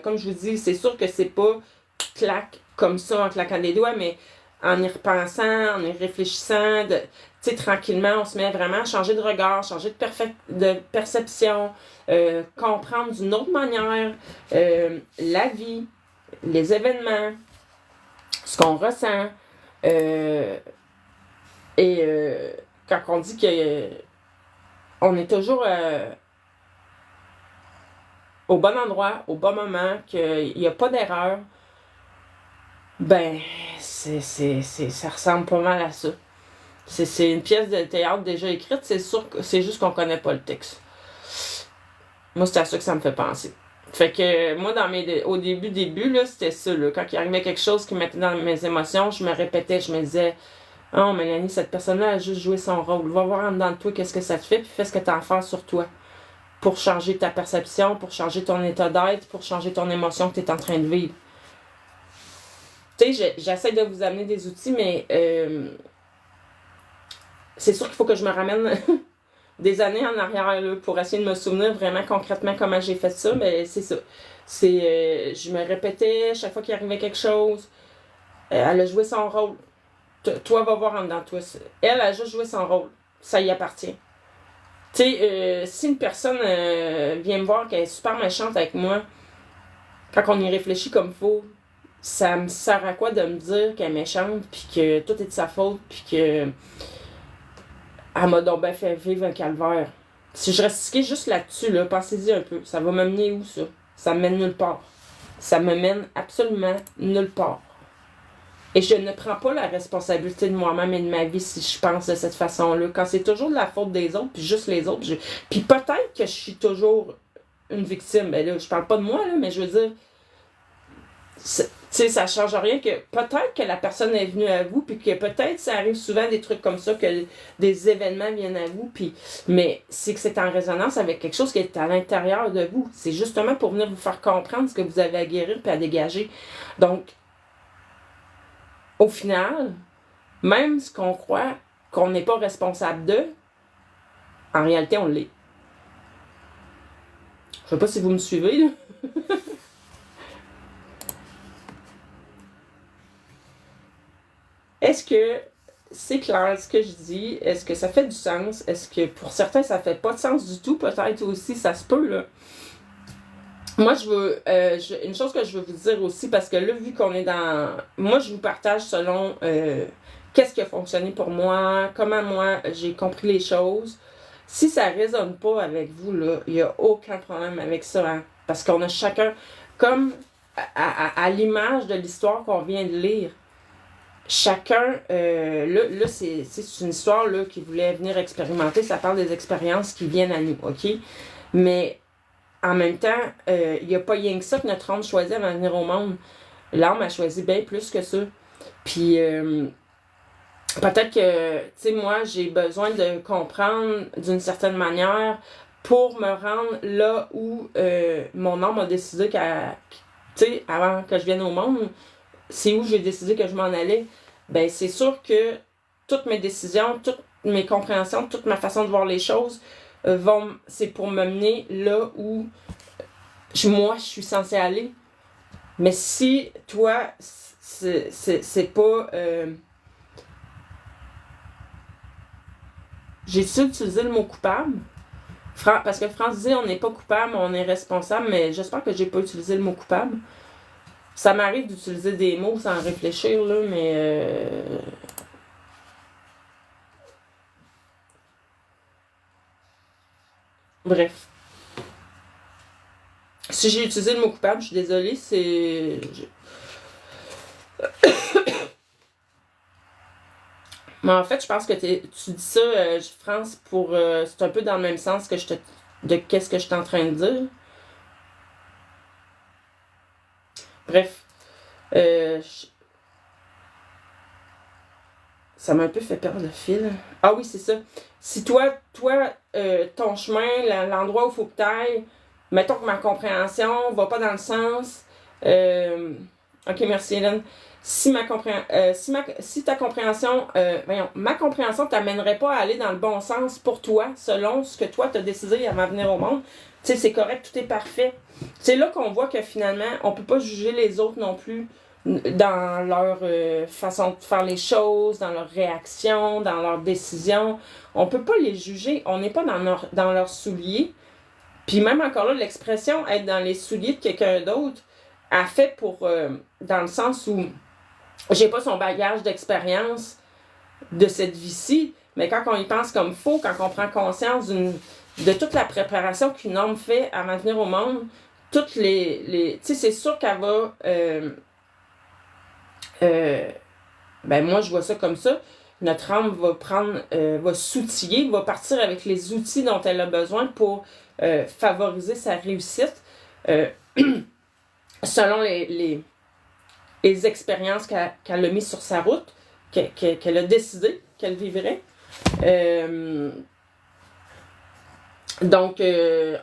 comme je vous dis, c'est sûr que c'est pas clac comme ça en claquant des doigts, mais en y repensant, en y réfléchissant, tu sais, tranquillement, on se met vraiment à changer de regard, changer de perception, comprendre d'une autre manière la vie, les événements, ce qu'on ressent. Quand on dit que on est toujours au bon endroit, au bon moment, qu'il n'y a pas d'erreur, ben, ça ressemble pas mal à ça. C'est une pièce de théâtre déjà écrite, c'est sûr que c'est juste qu'on connaît pas le texte. Moi, c'est à ça que ça me fait penser. Fait que moi, au début, là, c'était ça, là. Quand il arrivait quelque chose qui me mettait dans mes émotions, je me répétais, je me disais, oh, Mélanie, cette personne-là a juste joué son rôle. Va voir en dedans de toi qu'est-ce que ça te fait, puis fais ce que tu as à faire sur toi. Pour changer ta perception, pour changer ton état d'être, pour changer ton émotion que tu es en train de vivre. Tu sais, j'essaie de vous amener des outils, mais c'est sûr qu'il faut que je me ramène des années en arrière là, pour essayer de me souvenir vraiment concrètement comment j'ai fait ça, mais c'est ça. Je me répétais chaque fois qu'il arrivait quelque chose. Elle a joué son rôle. toi, va voir en dedans de toi. Elle a juste joué son rôle. Ça y appartient. Tu sais, si une personne vient me voir qu'elle est super méchante avec moi, quand on y réfléchit comme faut, ça me sert à quoi de me dire qu'elle est méchante, puis que tout est de sa faute, puis que elle m'a donc bien fait vivre un calvaire. Si je reste juste là-dessus, là, pensez-y un peu. Ça va m'amener où, ça? Ça me mène nulle part. Ça me mène absolument nulle part. Et je ne prends pas la responsabilité de moi-même et de ma vie si je pense de cette façon-là. Quand c'est toujours de la faute des autres, puis juste les autres. Puis peut-être que je suis toujours une victime. Ben là, je parle pas de moi, là, mais je veux dire, tu sais, ça change rien que peut-être que la personne est venue à vous, puis que peut-être ça arrive souvent des trucs comme ça, que des événements viennent à vous, puis mais c'est que c'est en résonance avec quelque chose qui est à l'intérieur de vous. C'est justement pour venir vous faire comprendre ce que vous avez à guérir puis à dégager. Donc, au final, même ce qu'on croit qu'on n'est pas responsable de, en réalité, on l'est. Je sais pas si vous me suivez, là. Est-ce que c'est clair ce que je dis? Est-ce que ça fait du sens? Est-ce que pour certains, ça fait pas de sens du tout? Peut-être aussi, ça se peut, là. Moi, une chose que je veux vous dire aussi, parce que là, vu qu'on est dans... Moi, je vous partage selon qu'est-ce qui a fonctionné pour moi, comment moi, j'ai compris les choses. Si ça résonne pas avec vous, là, il n'y a aucun problème avec ça, hein? Parce qu'on a chacun, comme à l'image de l'histoire qu'on vient de lire, chacun, là c'est une histoire là, qui voulait venir expérimenter, ça parle des expériences qui viennent à nous, OK? Mais en même temps, il n'y a pas rien que ça que notre âme choisit avant de venir au monde. L'âme a choisi bien plus que ça. Puis, peut-être que, tu sais, moi, j'ai besoin de comprendre d'une certaine manière pour me rendre là où mon âme a décidé qu'elle, tu sais, avant que je vienne au monde, c'est où j'ai décidé que je m'en allais. Ben, c'est sûr que toutes mes décisions, toutes mes compréhensions, toute ma façon de voir les choses c'est pour me mener là où moi je suis censée aller. Mais si toi, c'est pas... J'ai-tu utilisé le mot coupable? Parce que France dit on n'est pas coupable, on est responsable, mais j'espère que j'ai pas utilisé le mot coupable. Ça m'arrive d'utiliser des mots sans réfléchir, là, mais... Bref. Si j'ai utilisé le mot coupable, je suis désolée, c'est... Mais en fait, je pense que tu dis ça, France, pour... c'est un peu dans le même sens que de qu'est-ce que je suis en train de dire. Bref. Ça m'a un peu fait perdre le fil. Ah oui, c'est ça. Si toi ton chemin, l'endroit où il faut que tu ailles, mettons que ma compréhension va pas dans le sens... ok, merci Hélène. Si ta compréhension, ma compréhension t'amènerait pas à aller dans le bon sens pour toi, selon ce que toi t'as décidé avant de venir au monde, tu sais, c'est correct, tout est parfait. C'est là qu'on voit que finalement, on peut pas juger les autres non plus dans leur façon de faire les choses, dans leurs réactions, dans leurs décisions. On peut pas les juger, on n'est pas dans leurs souliers. Puis même encore là, l'expression être dans les souliers de quelqu'un d'autre a fait pour, dans le sens où j'ai pas son bagage d'expérience de cette vie-ci, mais quand on y pense comme faux, quand on prend conscience de toute la préparation qu'une homme fait avant de venir au monde, toutes les tu sais, c'est sûr qu'elle va... ben moi, je vois ça comme ça. Notre âme va va s'outiller, va partir avec les outils dont elle a besoin pour favoriser sa réussite selon les expériences qu'elle a mises sur sa route, qu'elle a décidé qu'elle vivrait. Donc,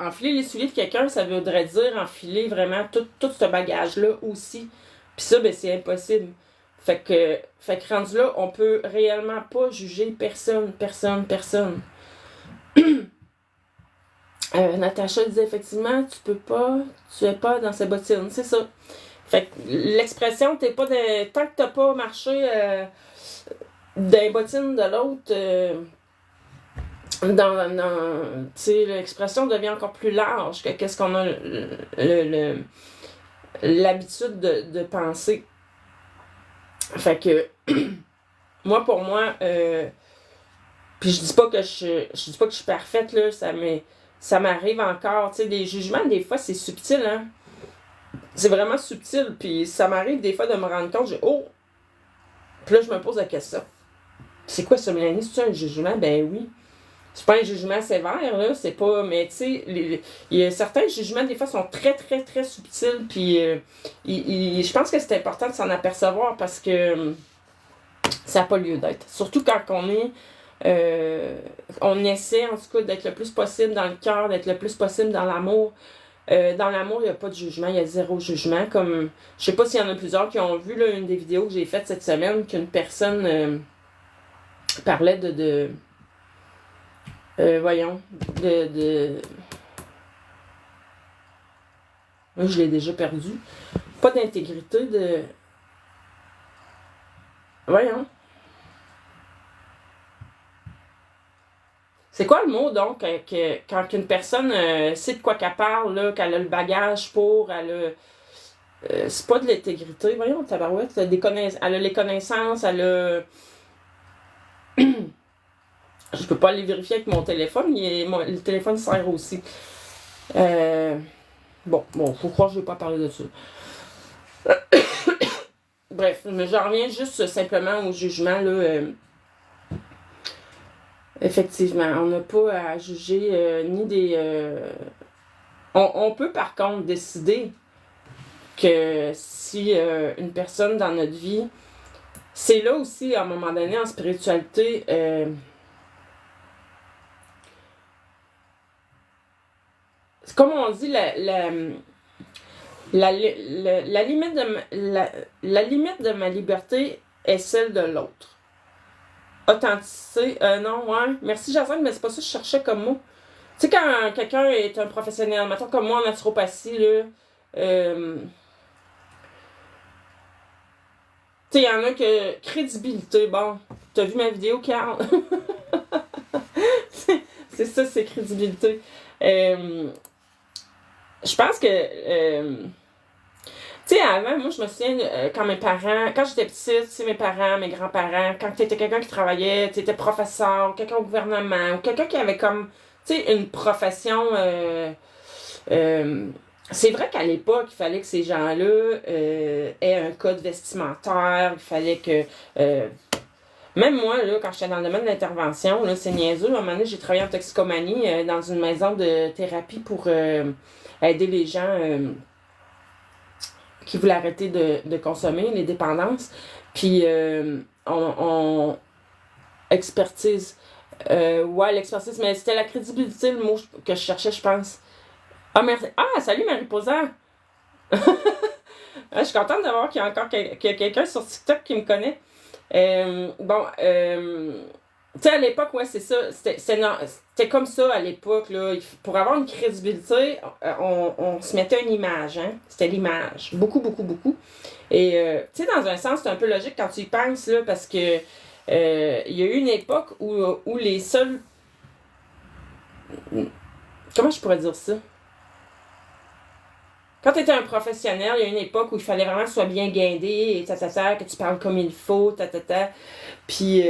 enfiler les souliers de quelqu'un, ça voudrait dire enfiler vraiment tout ce bagage-là aussi. Puis ça, ben, c'est impossible. Fait que rendu là, on peut réellement pas juger personne. Natacha disait effectivement, tu es pas dans ses bottines, c'est ça. Fait que l'expression, tant que t'as pas marché d'un bottine de l'autre, tu sais, l'expression devient encore plus large que qu'est-ce qu'on a l'habitude de penser. Fait que, moi, pour moi, puis je dis pas que je dis pas que je suis parfaite, là, ça m'arrive encore, tu sais, des jugements, des fois, c'est subtil, hein. C'est vraiment subtil, puis ça m'arrive des fois de me rendre compte, oh! Puis là, je me pose la question. C'est quoi ça, Mélanie? C'est-tu un jugement? Ben oui. C'est pas un jugement sévère, là, c'est pas... Mais tu sais, il y a certains jugements, des fois, sont très, très, très subtils, puis je pense que c'est important de s'en apercevoir parce que ça n'a pas lieu d'être. Surtout quand on essaie, en tout cas, d'être le plus possible dans le cœur, d'être le plus possible dans l'amour. Dans l'amour, il n'y a pas de jugement, il y a zéro jugement. Comme, je sais pas s'il y en a plusieurs qui ont vu là, une des vidéos que j'ai faites cette semaine, qu'une personne parlait voyons, moi, je l'ai déjà perdu. Pas d'intégrité, voyons. C'est quoi le mot, donc, quand une personne sait de quoi qu'elle parle, là, qu'elle a le bagage pour, c'est pas de l'intégrité, voyons, tabarouette, elle a les connaissances, elle a... Je peux pas aller vérifier avec mon téléphone, le téléphone sert aussi. Bon, faut croire que je vais pas parler de ça. Bref, mais j'en reviens juste simplement au jugement, là. Effectivement, on n'a pas à juger ni des... On peut par contre décider que si une personne dans notre vie, c'est là aussi, à un moment donné, en spiritualité, c'est comme on dit, la limite la limite de ma liberté est celle de l'autre. Authenticité, non, ouais. Merci Jacinthe, mais c'est pas ça que je cherchais comme mot. Tu sais, quand quelqu'un est un professionnel, mettons comme moi en naturopathie, là, tu sais, il y en a que crédibilité, bon, t'as vu ma vidéo, Carl? c'est ça, c'est crédibilité. Je pense que... tu sais, avant, moi, je me souviens, quand j'étais petite, tu sais, mes parents, mes grands-parents, quand t'étais quelqu'un qui travaillait, t'étais professeur, quelqu'un au gouvernement, ou quelqu'un qui avait comme, tu sais, une profession, c'est vrai qu'à l'époque, il fallait que ces gens-là aient un code vestimentaire, il fallait que... même moi, là, quand j'étais dans le domaine de l'intervention, là, c'est niaiseux, à un moment donné, j'ai travaillé en toxicomanie dans une maison de thérapie pour aider les gens... qui voulaient arrêter de consommer, les dépendances. Puis, on expertise. Ouais, l'expertise, mais c'était la crédibilité, le mot que je cherchais, je pense. Ah, merci. Ah, salut Marie-Posa! Je suis contente de voir qu'il y a encore qu'il y a quelqu'un sur TikTok qui me connaît. Tu sais, à l'époque, ouais, c'est ça. C'était comme ça à l'époque, là. Pour avoir une crédibilité, on se mettait une image, hein. C'était l'image. Beaucoup, beaucoup, beaucoup. Et, tu sais, dans un sens, c'est un peu logique quand tu y penses, là, parce que il y a eu une époque où les seuls... Comment je pourrais dire ça? Quand tu étais un professionnel, il y a une époque où il fallait vraiment que tu sois bien guindé, et que tu parles comme il faut, Puis...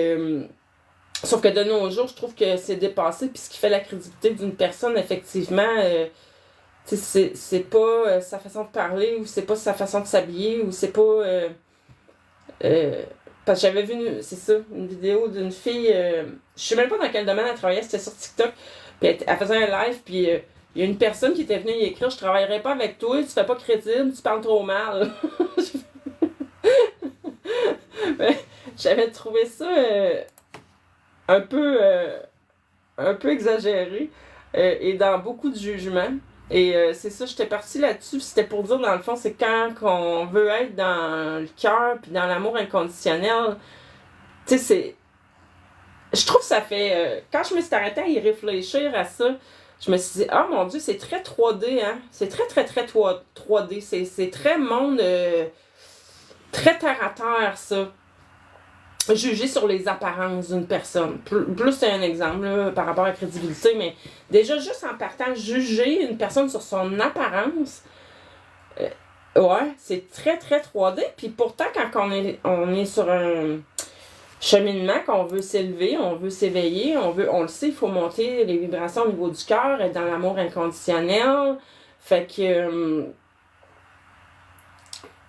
sauf que de nos jours, je trouve que c'est dépassé, puis ce qui fait la crédibilité d'une personne, effectivement, c'est pas sa façon de parler, ou c'est pas sa façon de s'habiller, ou c'est pas... parce que j'avais vu, c'est ça, une vidéo d'une fille, je sais même pas dans quel domaine elle travaillait, c'était sur TikTok, puis elle faisait un live, puis il y a une personne qui était venue y écrire « Je travaillerai pas avec toi, tu fais pas crédible, tu parles trop mal. » J'avais trouvé ça... un peu exagéré et dans beaucoup de jugements. Et c'est ça, j'étais partie là-dessus. C'était pour dire, dans le fond, c'est quand on veut être dans le cœur puis dans l'amour inconditionnel. Tu sais, c'est... Je trouve que ça fait... quand je me suis arrêtée à y réfléchir à ça, je me suis dit, ah mon Dieu, c'est très 3D, hein. C'est très, très, très 3D. C'est très monde... très terre à terre, ça. juger sur les apparences d'une personne. Plus c'est un exemple là, par rapport à la crédibilité, mais déjà juste en partant, juger une personne sur son apparence, ouais, c'est très très 3D. Puis pourtant, quand on est sur un cheminement, qu'on veut s'élever, on veut s'éveiller, on le sait, il faut monter les vibrations au niveau du cœur, être dans l'amour inconditionnel. Fait que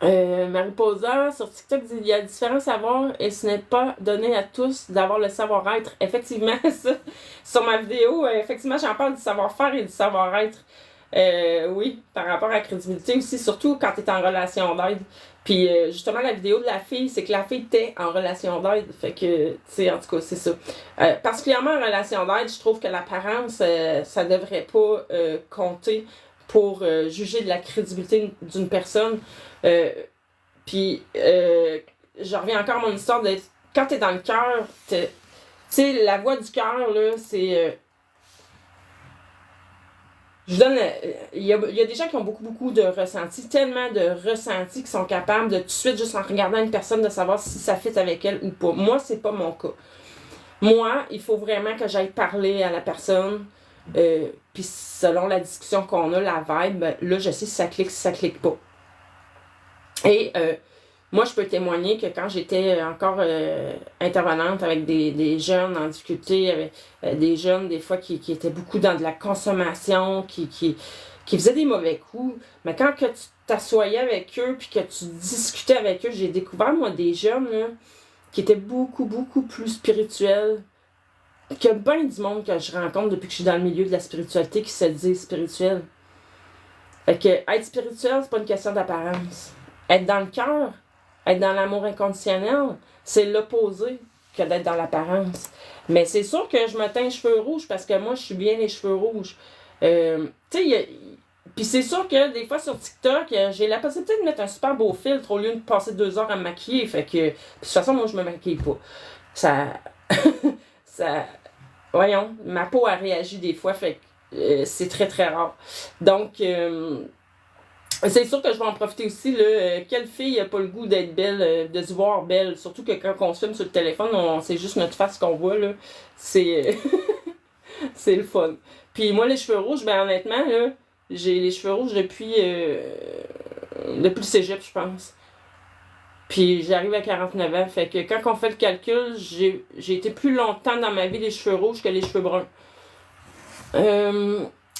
Mariposa sur TikTok dit il y a différents savoirs et ce n'est pas donné à tous d'avoir le savoir-être. Effectivement, ça, sur ma vidéo, effectivement, j'en parle du savoir-faire et du savoir-être. Oui, par rapport à la crédibilité aussi, surtout quand tu es en relation d'aide. Puis justement, la vidéo de la fille, c'est que la fille était en relation d'aide. Fait que, tu sais, en tout cas, c'est ça. Particulièrement en relation d'aide, je trouve que l'apparence, ça devrait pas compter pour juger de la crédibilité d'une personne. Puis, je reviens encore à mon histoire de quand t'es dans le cœur, tu sais, la voix du cœur, là, c'est. Je donne. Il y a des gens qui ont beaucoup de ressentis, tellement de ressentis qui sont capables de tout de suite, juste en regardant une personne, de savoir si ça fit avec elle ou pas. Moi, c'est pas mon cas. Moi, il faut vraiment que j'aille parler à la personne. Puis selon la discussion qu'on a, la vibe, là, je sais si ça clique pas. Et moi, je peux témoigner que quand j'étais encore intervenante avec des jeunes en difficulté, avec des jeunes, des fois, qui étaient beaucoup dans de la consommation, qui faisaient des mauvais coups, mais quand que tu t'assoyais avec eux, puis que tu discutais avec eux, j'ai découvert, moi, des jeunes là, qui étaient beaucoup plus spirituels que bien du monde que je rencontre depuis que je suis dans le milieu de la spiritualité qui se dit spirituel. Fait que être spirituel, c'est pas une question d'apparence. Être dans le cœur, être dans l'amour inconditionnel, c'est l'opposé que d'être dans l'apparence. Mais c'est sûr que je me teins les cheveux rouges parce que moi, je suis bien les cheveux rouges. Tu sais, puis c'est sûr que des fois sur TikTok, j'ai la possibilité de mettre un super beau filtre au lieu de passer 2 heures à me maquiller. Fait que, de toute façon, moi, je me maquille pas. Ça... ça... Voyons, ma peau a réagi des fois, fait que c'est très rare. Donc... c'est sûr que je vais en profiter aussi, là. Quelle fille n'a pas le goût d'être belle, de se voir belle? Surtout que quand on se filme sur le téléphone, c'est juste notre face qu'on voit, là. C'est c'est le fun. Puis moi, les cheveux rouges, ben honnêtement, là, j'ai les cheveux rouges depuis le cégep, je pense. Puis j'arrive à 49 ans. Fait que quand on fait le calcul, j'ai été plus longtemps dans ma vie les cheveux rouges que les cheveux bruns.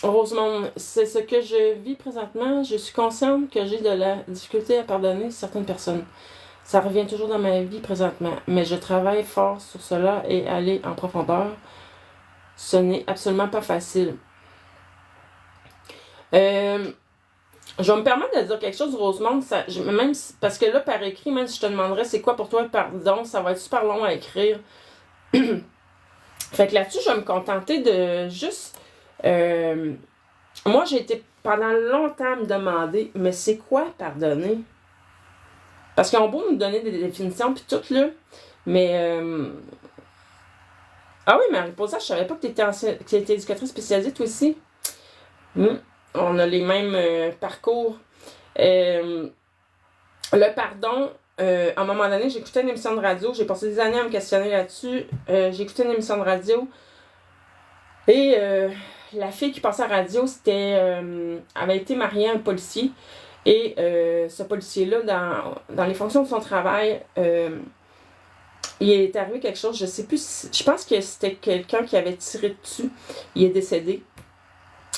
Rosemonde, c'est ce que je vis présentement. Je suis consciente que j'ai de la difficulté à pardonner certaines personnes. Ça revient toujours dans ma vie présentement, mais je travaille fort sur cela et aller en profondeur. Ce n'est absolument pas facile. Je vais me permettre de dire quelque chose, Rosemonde, même parce que là, par écrit, même si je te demanderais c'est quoi pour toi le pardon, ça va être super long à écrire. Fait que là-dessus, je vais me contenter de juste... moi, j'ai été pendant longtemps à me demander, mais c'est quoi pardonner? Parce qu'ils ont beau nous donner des définitions puis tout, là, mais... Ah oui, Mariposa, je savais pas que tu étais éducatrice spécialisée, toi aussi. On a les mêmes parcours. Le pardon, à un moment donné, j'écoutais une émission de radio. J'ai passé des années à me questionner là-dessus. J'ai écouté une émission de radio. Et la fille qui passait à la radio, avait été mariée à un policier. Et ce policier-là, dans les fonctions de son travail, il est arrivé quelque chose, je sais plus, je pense que c'était quelqu'un qui avait tiré dessus. Il est décédé.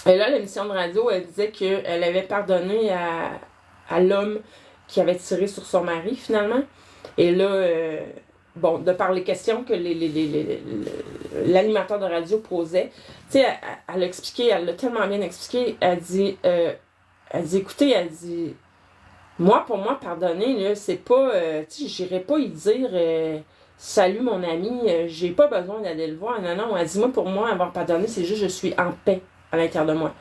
Et là, l'émission de radio, elle disait qu'elle avait pardonné à l'homme qui avait tiré sur son mari, finalement. Et là, bon, de par les questions que l'animateur de radio posait, tu sais, elle a expliqué, elle l'a tellement bien expliqué, elle dit, écoutez, elle dit, pour moi, pardonner, là, c'est pas, tu sais, j'irai pas y dire, salut mon ami, j'ai pas besoin d'aller le voir. Non, elle dit, pour moi, avoir pardonné, c'est juste, je suis en paix à l'intérieur de moi.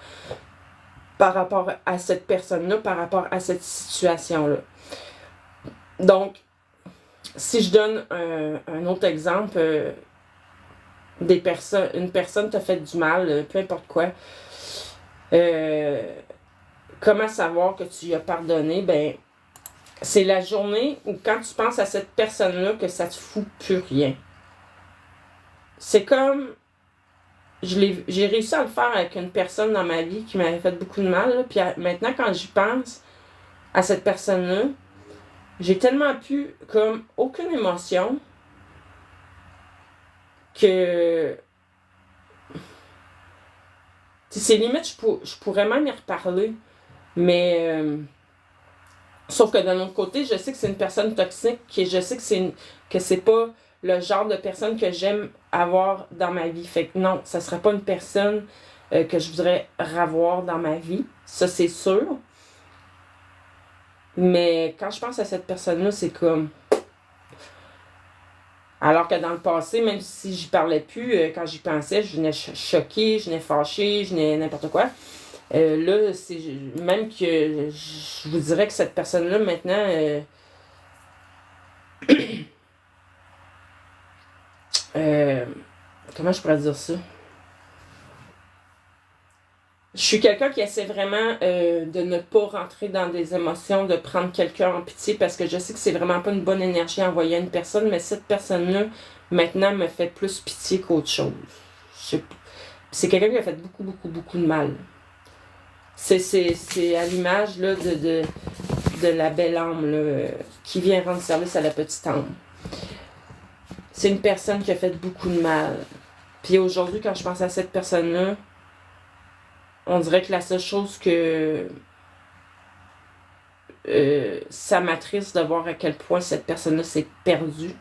Par rapport à cette personne-là, par rapport à cette situation-là. Donc, si je donne un autre exemple, une personne t'a fait du mal, peu importe quoi, comment savoir que tu lui as pardonné? Ben, c'est la journée où quand tu penses à cette personne-là que ça te fout plus rien. C'est comme... J'ai réussi à le faire avec une personne dans ma vie qui m'avait fait beaucoup de mal. Là, puis maintenant, quand j'y pense à cette personne-là, j'ai tellement plus comme aucune émotion que... C'est limite, je pourrais même y reparler. Mais... sauf que d'un autre côté, je sais que c'est une personne toxique et je sais que c'est pas le genre de personne que j'aime avoir dans ma vie. Fait que non, ça serait pas une personne que je voudrais revoir dans ma vie. Ça, c'est sûr. Mais quand je pense à cette personne-là, c'est comme... Alors que dans le passé, même si j'y parlais plus, quand j'y pensais, je venais choquée, je venais fâchée, je venais n'importe quoi. Là, c'est même que je vous dirais que cette personne-là, maintenant... comment je pourrais dire ça? Je suis quelqu'un qui essaie vraiment de ne pas rentrer dans des émotions, de prendre quelqu'un en pitié parce que je sais que c'est vraiment pas une bonne énergie à envoyer à une personne, mais cette personne-là, maintenant, me fait plus pitié qu'autre chose. C'est quelqu'un qui a fait beaucoup, beaucoup, beaucoup de mal. C'est à l'image là, de la belle âme là, qui vient rendre service à la petite âme. C'est une personne qui a fait beaucoup de mal. Puis aujourd'hui, quand je pense à cette personne-là, on dirait que la seule chose que ça m'attriste de voir à quel point cette personne-là s'est perdue.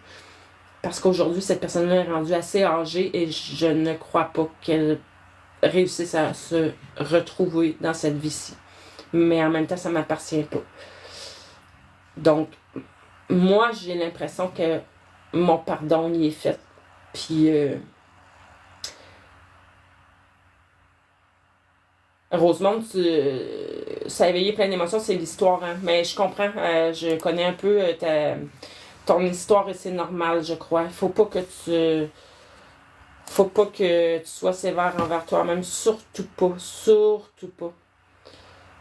Parce qu'aujourd'hui, cette personne-là est rendue assez âgée et je ne crois pas qu'elle réussisse à se retrouver dans cette vie-ci. Mais en même temps, ça ne m'appartient pas. Donc, moi, j'ai l'impression que mon pardon y est fait. Puis, Rosemonde, ça a éveillé plein d'émotions, c'est l'histoire, hein. Mais je comprends, je connais un peu ton histoire et c'est normal, je crois. Faut pas que tu sois sévère envers toi-même, surtout pas, surtout pas.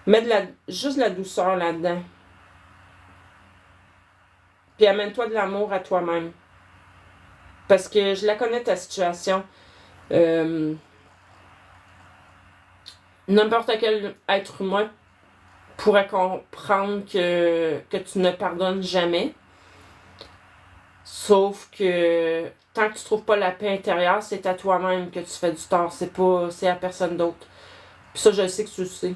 Mets juste de la douceur là-dedans. Puis amène-toi de l'amour à toi-même. Parce que je la connais ta situation. N'importe quel être humain pourrait comprendre que tu ne pardonnes jamais. Sauf que tant que tu trouves pas la paix intérieure, c'est à toi-même que tu fais du tort. C'est à personne d'autre. Puis ça, je sais que tu le sais.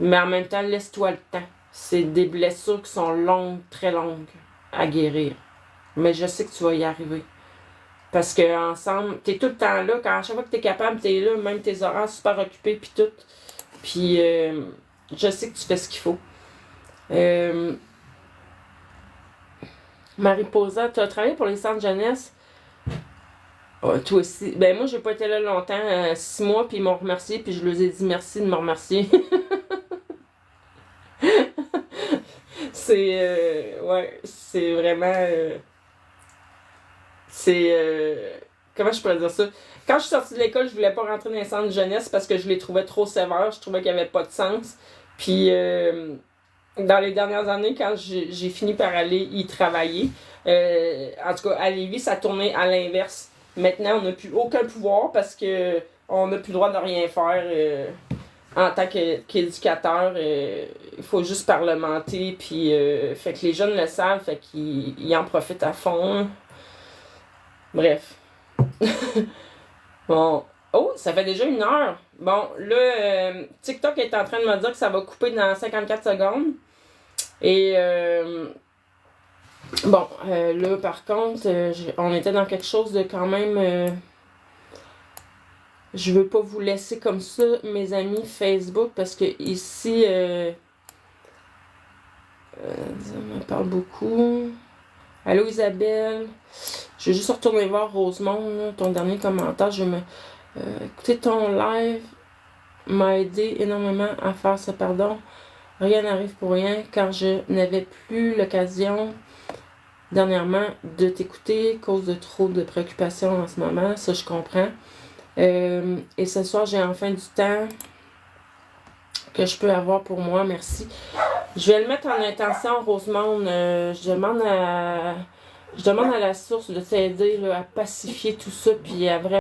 Mais en même temps, laisse-toi le temps. C'est des blessures qui sont longues, très longues à guérir. Mais je sais que tu vas y arriver. Parce que ensemble, t'es tout le temps là. Quand à chaque fois que t'es capable, t'es là. Même tes horaires super occupés, puis tout. Puis je sais que tu fais ce qu'il faut. Mariposa, tu as travaillé pour les centres jeunesse? Oh, toi aussi. Ben moi, j'ai pas été là longtemps, 6 mois, puis ils m'ont remercié, puis je leur ai dit merci de me remercier. Ouais, c'est vraiment... comment je pourrais dire ça? Quand je suis sortie de l'école, je voulais pas rentrer dans les centres de jeunesse parce que je les trouvais trop sévères, je trouvais qu'il n'y avait pas de sens. Puis... dans les dernières années, quand j'ai fini par aller y travailler, en tout cas, à Lévis, ça tournait à l'inverse. Maintenant, on n'a plus aucun pouvoir parce que on n'a plus le droit de rien faire en tant qu'éducateur. Il faut juste parlementer, puis fait que les jeunes le savent, fait qu'ils en profitent à fond. Bref. Bon. Oh, ça fait déjà 1 heure. Bon, là, TikTok est en train de me dire que ça va couper dans 54 secondes. Et bon, là par contre, on était dans quelque chose de quand même... je veux pas vous laisser comme ça, mes amis Facebook, parce que ici, ça me parle beaucoup. Allô Isabelle, je vais juste retourner voir Rosemonde, là, ton dernier commentaire. Écouter ton live m'a aidé énormément à faire ce pardon. Rien n'arrive pour rien, car je n'avais plus l'occasion dernièrement de t'écouter à cause de trop de préoccupations en ce moment. Ça, je comprends. Et ce soir, j'ai enfin du temps que je peux avoir pour moi. Merci. Je vais le mettre en intention, Rosemonde. Je demande à la source de t'aider là, à pacifier tout ça, puis à vraiment